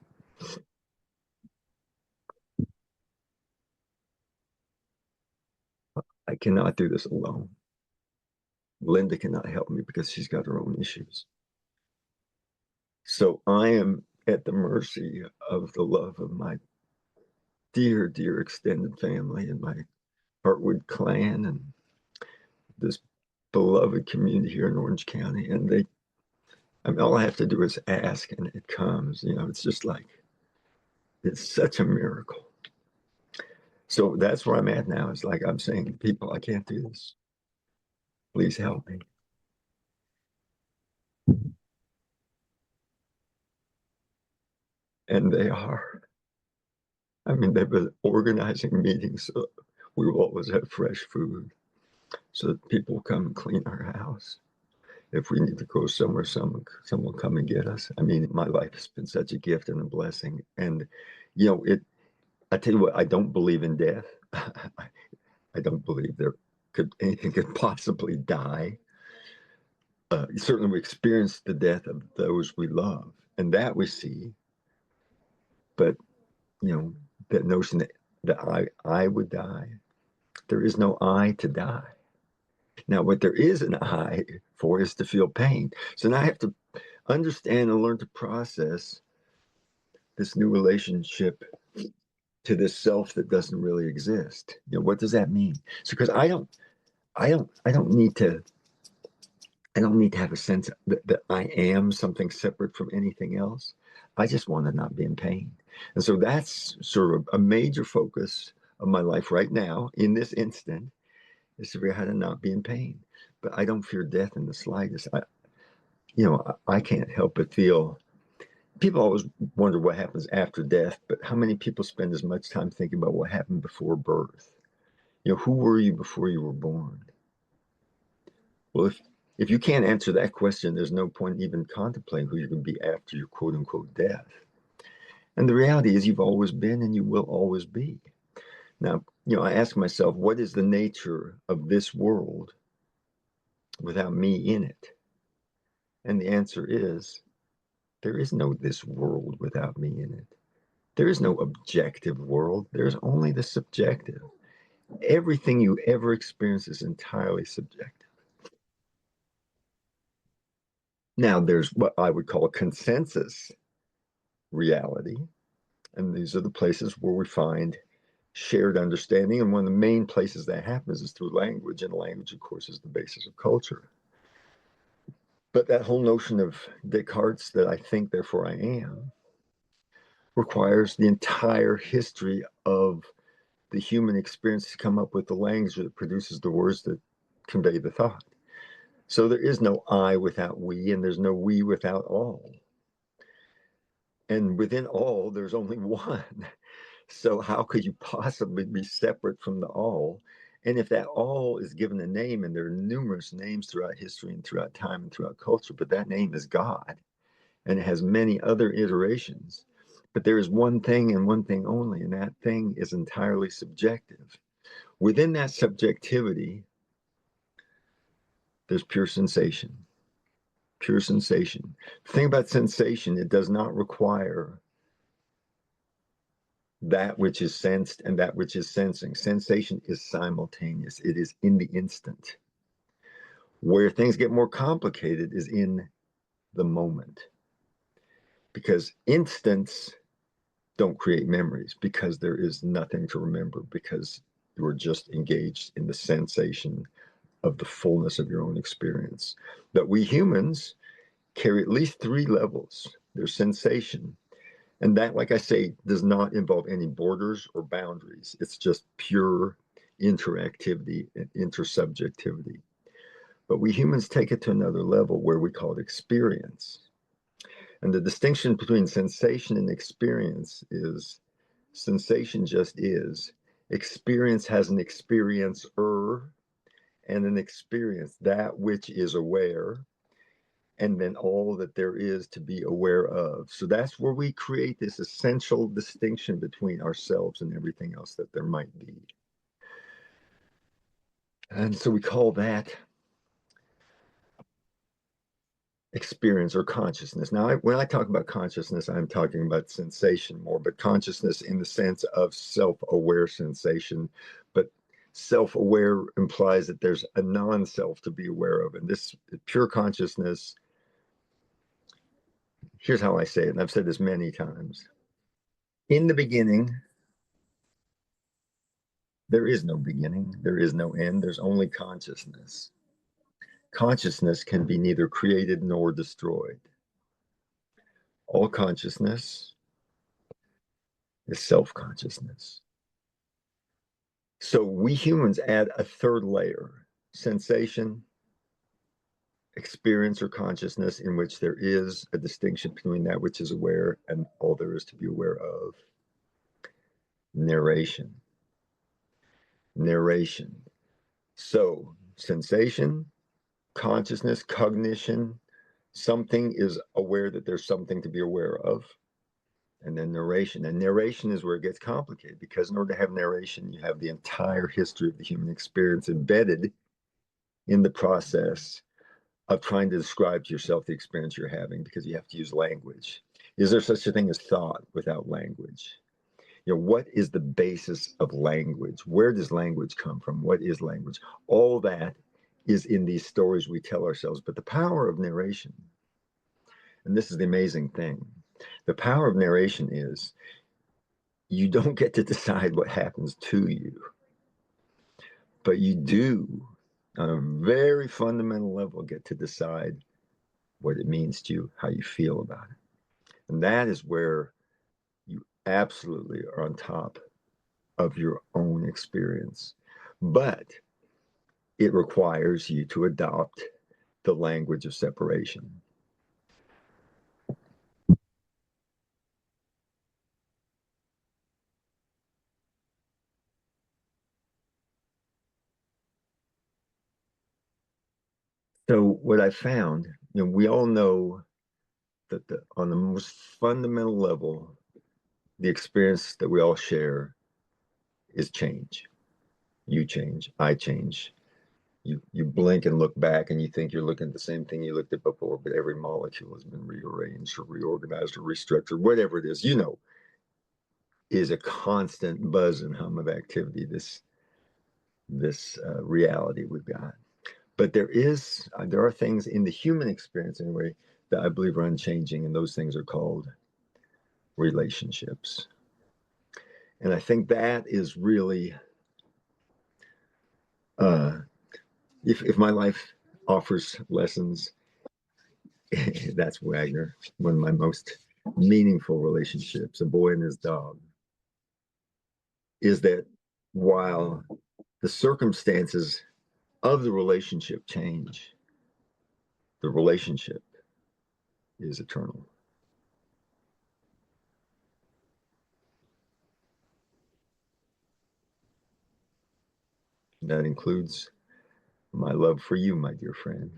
I cannot do this alone. Linda cannot help me because she's got her own issues. So I am at the mercy of the love of my dear, dear extended family and my Heartwood clan and this beloved community here in Orange County. And all I have to do is ask and it comes. It's just like, it's such a miracle. So that's where I'm at now. It's like I'm saying, people, I can't do this. Please help me. And they are. I mean, they've been organizing meetings so we will always have fresh food so that people will come and clean our house. If we need to go somewhere, someone will come and get us. I mean, my life has been such a gift and a blessing. And, I tell you what, I don't believe in death. I don't believe anything could possibly die. Certainly we experience the death of those we love and that we see. But, that notion that I would die, there is no I to die. Now, what there is an I for is to feel pain. So now I have to understand and learn to process this new relationship to this self that doesn't really exist. What does that mean? So, because I don't need to have a sense that I am something separate from anything else. I just want to not be in pain. And so that's sort of a major focus of my life right now in this instant, is to figure out how to not be in pain. But I don't fear death in the slightest. I can't help but feel, people always wonder what happens after death, but how many people spend as much time thinking about what happened before birth? Who were you before you were born? Well, if you can't answer that question, there's no point even contemplating who you're going to be after your quote unquote death. And the reality is you've always been and you will always be. Now, I ask myself, what is the nature of this world without me in it? And the answer is, there is no this world without me in it. There is no objective world. There's only the subjective. Everything you ever experience is entirely subjective. Now, there's what I would call a consensus reality. And these are the places where we find shared understanding. And one of the main places that happens is through language. And language, of course, is the basis of culture. But that whole notion of Descartes, that I think, therefore I am, requires the entire history of the human experience to come up with the language that produces the words that convey the thought. So there is no I without we, and there's no we without all. And within all, there's only one. So how could you possibly be separate from the all? And if that all is given a name, and there are numerous names throughout history and throughout time and throughout culture, but that name is God, and it has many other iterations. But there is one thing and one thing only, and that thing is entirely subjective. Within that subjectivity, there's pure sensation. pure sensation. The thing about sensation, it does not require that which is sensed and that which is sensing. Sensation is simultaneous. It is in the instant. Where things get more complicated is in the moment. Because instants don't create memories, because there is nothing to remember, because you are just engaged in the sensation of the fullness of your own experience. But we humans carry at least three levels. There's sensation. And that, like I say, does not involve any borders or boundaries. It's just pure interactivity and intersubjectivity. But we humans take it to another level where we call it experience. And the distinction between sensation and experience is sensation just is. Experience has an experiencer and an experience, that which is aware, and then all that there is to be aware of. So that's where we create this essential distinction between ourselves and everything else that there might be. And so we call that experience or consciousness. Now, when I talk about consciousness, I'm talking about sensation more, but consciousness in the sense of self-aware sensation. But self-aware implies that there's a non-self to be aware of. And this pure consciousness, here's how I say it, and I've said this many times. In the beginning, there is no beginning, there is no end, there's only consciousness. Consciousness can be neither created nor destroyed. All consciousness is self-consciousness. So we humans add a third layer, sensation, experience, or consciousness, in which there is a distinction between that which is aware and all there is to be aware of. Narration. Narration. So sensation, consciousness, cognition, something is aware that there's something to be aware of. And then narration. And narration is where it gets complicated, because in order to have narration, you have the entire history of the human experience embedded in the process of trying to describe to yourself the experience you're having, because you have to use language. Is there such a thing as thought without language? You know, what is the basis of language? Where does language come from? What is language? All that is in these stories we tell ourselves. But the power of narration, and this is the amazing thing, the power of narration is you don't get to decide what happens to you, but you do, on a very fundamental level, get to decide what it means to you, how you feel about it. And that is where you absolutely are on top of your own experience. But it requires you to adopt the language of separation. So what I found, you know, we all know that on the most fundamental level, the experience that we all share is change. You change, I change. You blink and look back and you think you're looking at the same thing you looked at before, but every molecule has been rearranged or reorganized or restructured, whatever it is, you know, is a constant buzz and hum of activity, this reality we've got. But there are things in the human experience anyway that I believe are unchanging, and those things are called relationships. And I think that is really, uh, if my life offers lessons, that's Wagner, one of my most meaningful relationships, a boy and his dog, is that while the circumstances of the relationship change, the relationship is eternal. That includes my love for you, my dear friend.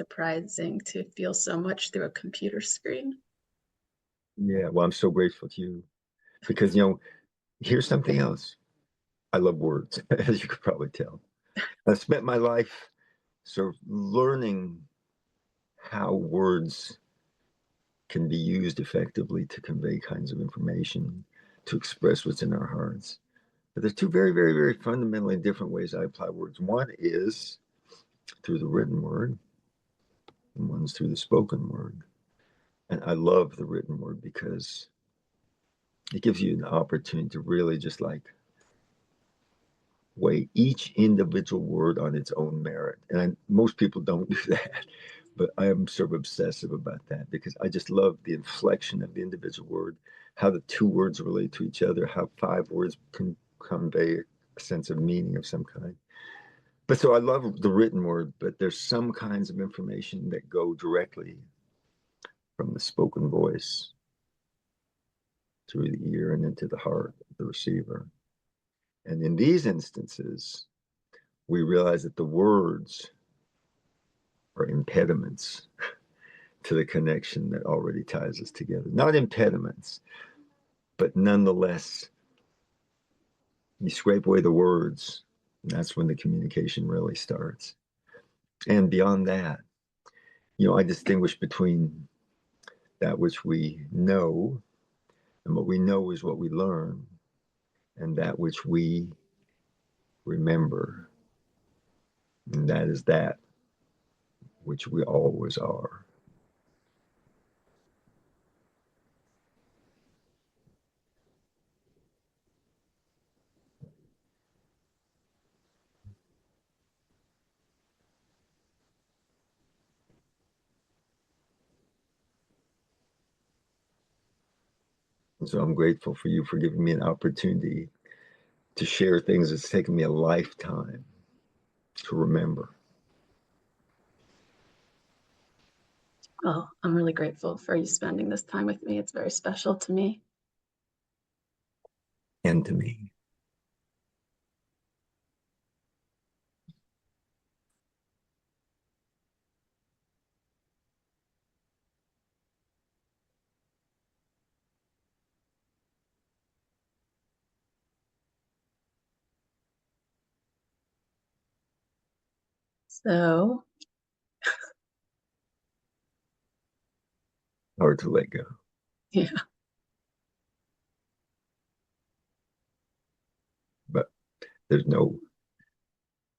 surprising to feel so much through a computer screen. Yeah, well, I'm so grateful to you because, here's something else. I love words, as you could probably tell. I spent my life sort of learning how words can be used effectively to convey kinds of information, to express what's in our hearts. But there's two very, very, very fundamentally different ways I apply words. One is through the written word, and one's through the spoken word. And I love the written word because it gives you an opportunity to really just like weigh each individual word on its own merit. And most people don't do that, but I am sort of obsessive about that because I just love the inflection of the individual word, how the two words relate to each other, how five words can convey a sense of meaning of some kind. But so I love the written word, but there's some kinds of information that go directly from the spoken voice through the ear and into the heart of the receiver. And in these instances, we realize that the words are impediments to the connection that already ties us together. Not impediments, but nonetheless, you scrape away the words, and that's when the communication really starts. And beyond that, I distinguish between that which we know, and what we know is what we learn, and that which we remember, and that is that which we always are. And so I'm grateful for you for giving me an opportunity to share things that's taken me a lifetime to remember. Well, I'm really grateful for you spending this time with me. It's very special to me. And to me. So, Hard to let go. yeah. But there's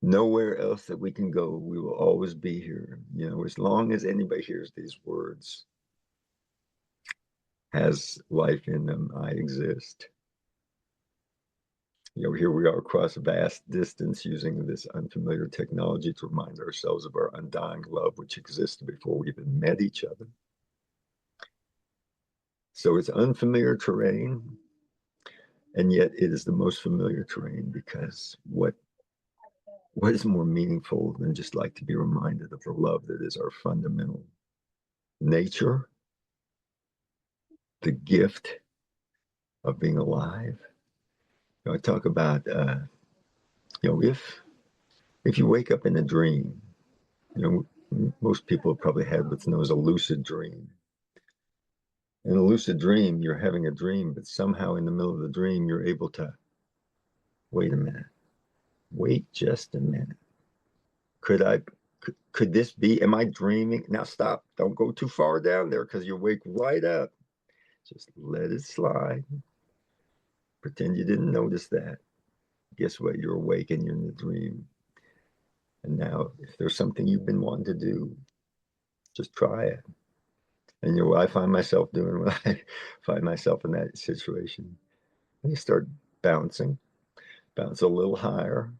nowhere else that we can go. We will always be here. As long as anybody hears these words, has life in them, I exist. Here we are across a vast distance using this unfamiliar technology to remind ourselves of our undying love, which existed before we even met each other. So it's unfamiliar terrain, and yet it is the most familiar terrain because what is more meaningful than just like to be reminded of the love that is our fundamental nature, the gift of being alive. I talk about, if you wake up in a dream, most people have probably had what's known as a lucid dream. In a lucid dream, you're having a dream, but somehow in the middle of the dream, you're able to wait a minute, wait just a minute. Could this be, am I dreaming? Now stop, don't go too far down there because you wake right up. Just let it slide. Pretend you didn't notice that. Guess what? You're awake and you're in the dream. And now, if there's something you've been wanting to do, just try it. And I find myself doing when I find myself in that situation. And you start bouncing, bounce a little higher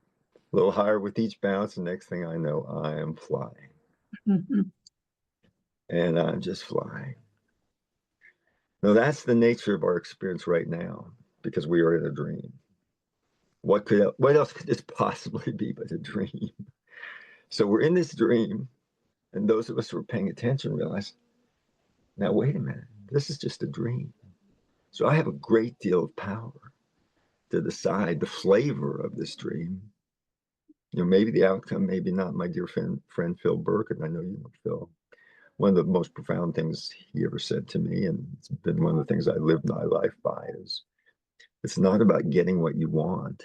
with each bounce. And next thing I know, I am flying. Mhm. And I'm just flying. Now, that's the nature of our experience right now because we are in a dream. What else could this possibly be but a dream? So we're in this dream, and those of us who are paying attention realize, now wait a minute, this is just a dream. So I have a great deal of power to decide the flavor of this dream maybe the outcome, maybe not. My dear friend Phil Burke, and I know you know Phil, one of the most profound things he ever said to me, and it's been one of the things I live my life by, is it's not about getting what you want.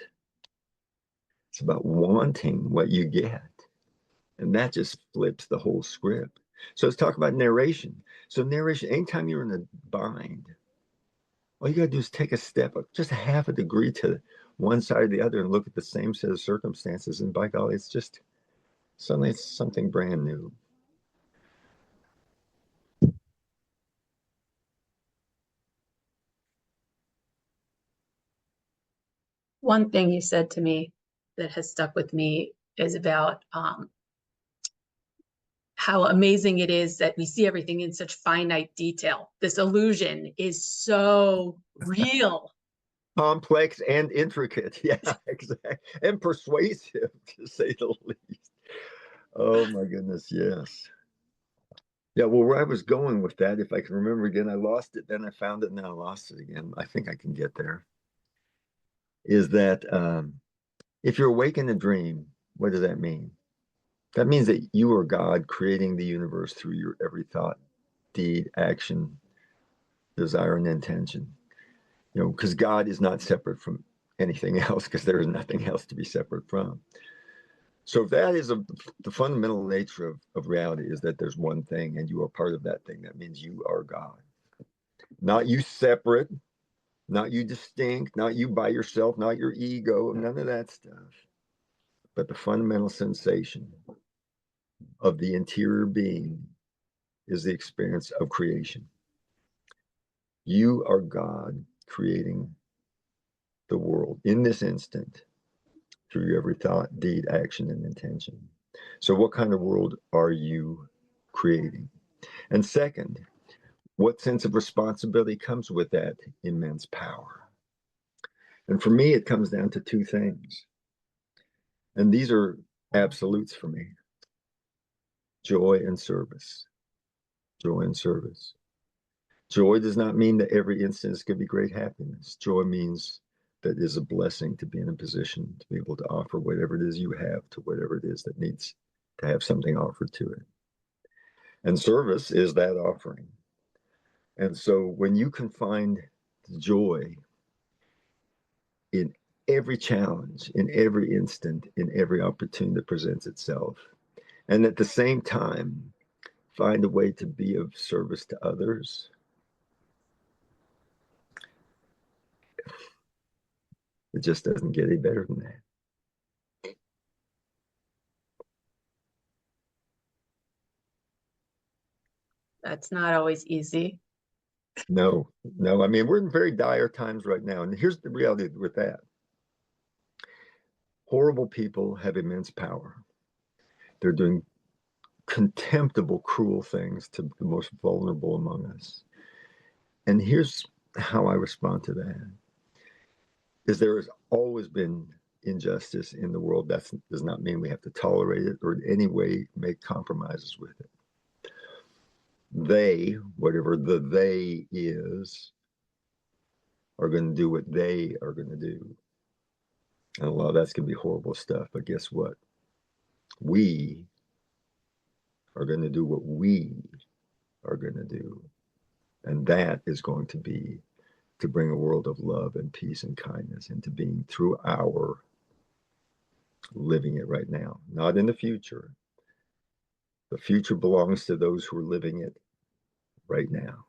It's about wanting what you get. And that just flips the whole script. So let's talk about narration. So narration, anytime you're in a bind, all you got to do is take a step up, just a half a degree to one side or the other, and look at the same set of circumstances. And by golly, it's just suddenly it's something brand new. One thing you said to me that has stuck with me is about how amazing it is that we see everything in such finite detail. This illusion is so real. Complex and intricate. Yeah, exactly. And persuasive, to say the least. Oh my goodness, yes. Yeah, well, where I was going with that, if I can remember again, I lost it, then I found it, and then I lost it again. I think I can get there. Is that if you're awake in a dream, what does that mean? That means that you are God creating the universe through your every thought, deed, action, desire, and intention. Because God is not separate from anything else, because there is nothing else to be separate from. So if that is the fundamental nature of reality, is that there's one thing and you are part of that thing. That means you are God. Not you separate, not you distinct, not you by yourself, not your ego, none of that stuff. But the fundamental sensation of the interior being is the experience of creation. You are God creating the world in this instant through your every thought, deed, action, and intention. So, what kind of world are you creating? And second, what sense of responsibility comes with that immense power? And for me, it comes down to two things. And these are absolutes for me: joy and service. Joy and service. Joy does not mean that every instant is going to be great happiness. Joy means that it is a blessing to be in a position to be able to offer whatever it is you have to whatever it is that needs to have something offered to it. And service is that offering. And so when you can find joy in every challenge, in every instant, in every opportunity that presents itself, and at the same time find a way to be of service to others, it just doesn't get any better than that. That's not always easy. No, no. I mean, we're in very dire times right now. And here's the reality with that: horrible people have immense power. They're doing contemptible, cruel things to the most vulnerable among us. And here's how I respond to that: is there has always been injustice in the world. That does not mean we have to tolerate it or in any way make compromises with it. They, whatever the they is, are going to do what they are going to do. And a lot of that's going to be horrible stuff. But guess what? We are going to do what we are going to do. And that is going to be to bring a world of love and peace and kindness into being through our living it right now, not in the future. The future belongs to those who are living it right now.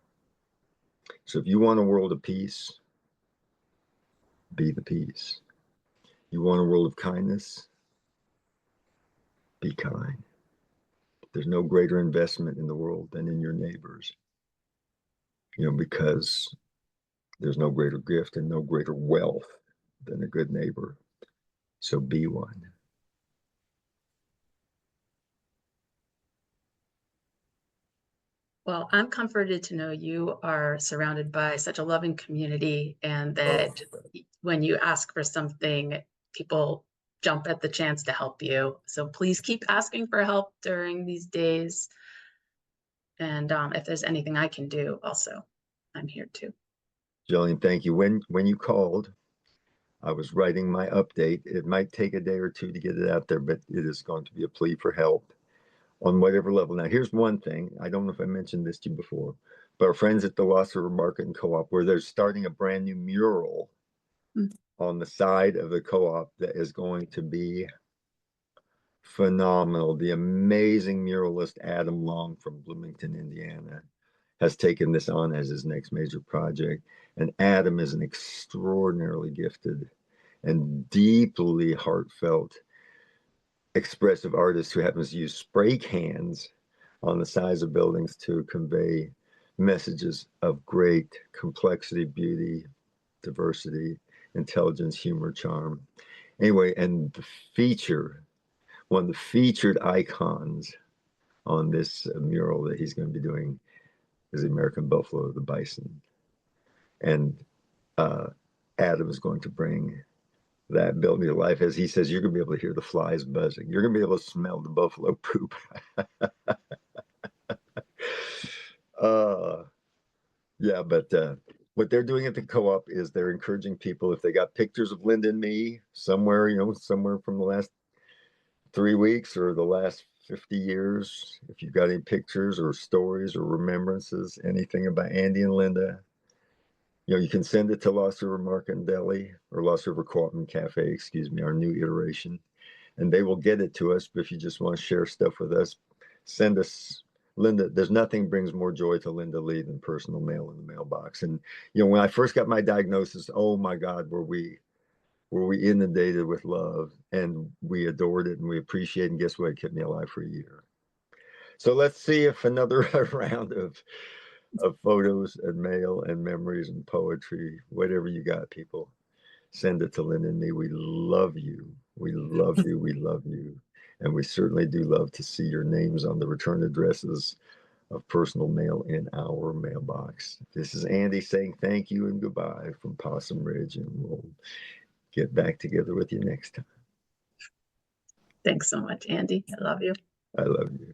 So if you want a world of peace, be the peace. You want a world of kindness, be kind. There's no greater investment in the world than in your neighbors, because there's no greater gift and no greater wealth than a good neighbor. So be one. Well, I'm comforted to know you are surrounded by such a loving community and Oh, that when you ask for something, people jump at the chance to help you. So please keep asking for help during these days. And if there's anything I can do, also, I'm here too. Jillian, thank you. When you called, I was writing my update. It might take a day or two to get it out there, but it is going to be a plea for help on whatever level. Now, here's one thing. I don't know if I mentioned this to you before, but our friends at the Lost River Market and Co-op, where they're starting a brand new mural Mm. on the side of the co-op that is going to be phenomenal. The amazing muralist Adam Long from Bloomington, Indiana, has taken this on as his next major project. And Adam is an extraordinarily gifted and deeply heartfelt, expressive artist who happens to use spray cans on the sides of buildings to convey messages of great complexity, beauty, diversity, intelligence, humor, charm. Anyway, and one of the featured icons on this mural that he's going to be doing is the American buffalo, the bison. And uh, Adam is going to bring that building to life. As he says, you're going to be able to hear the flies buzzing. You're going to be able to smell the buffalo poop. uh, yeah, but what they're doing at the co-op is they're encouraging people, if they got pictures of Linda and me somewhere, somewhere from the last 3 weeks or the last 50 years, if you've got any pictures or stories or remembrances, anything about Andy and Linda, you can send it to Lost River Market and Deli, or Lost River Co-op and Cafe, excuse me, our new iteration, and they will get it to us. But if you just want to share stuff with us, send us Linda. There's nothing brings more joy to Linda Lee than personal mail in the mailbox. And when I first got my diagnosis, oh my God, were we inundated with love, and we adored it and we appreciate it. And guess what? It kept me alive for a year. So let's see if another round of photos and mail and memories and poetry, whatever you got, people, send it to Lynn and me. We love you. We love you. We love you. And we certainly do love to see your names on the return addresses of personal mail in our mailbox. This is Andy saying thank you and goodbye from Possum Ridge, and we'll get back together with you next time. Thanks so much, Andy. I love you. I love you.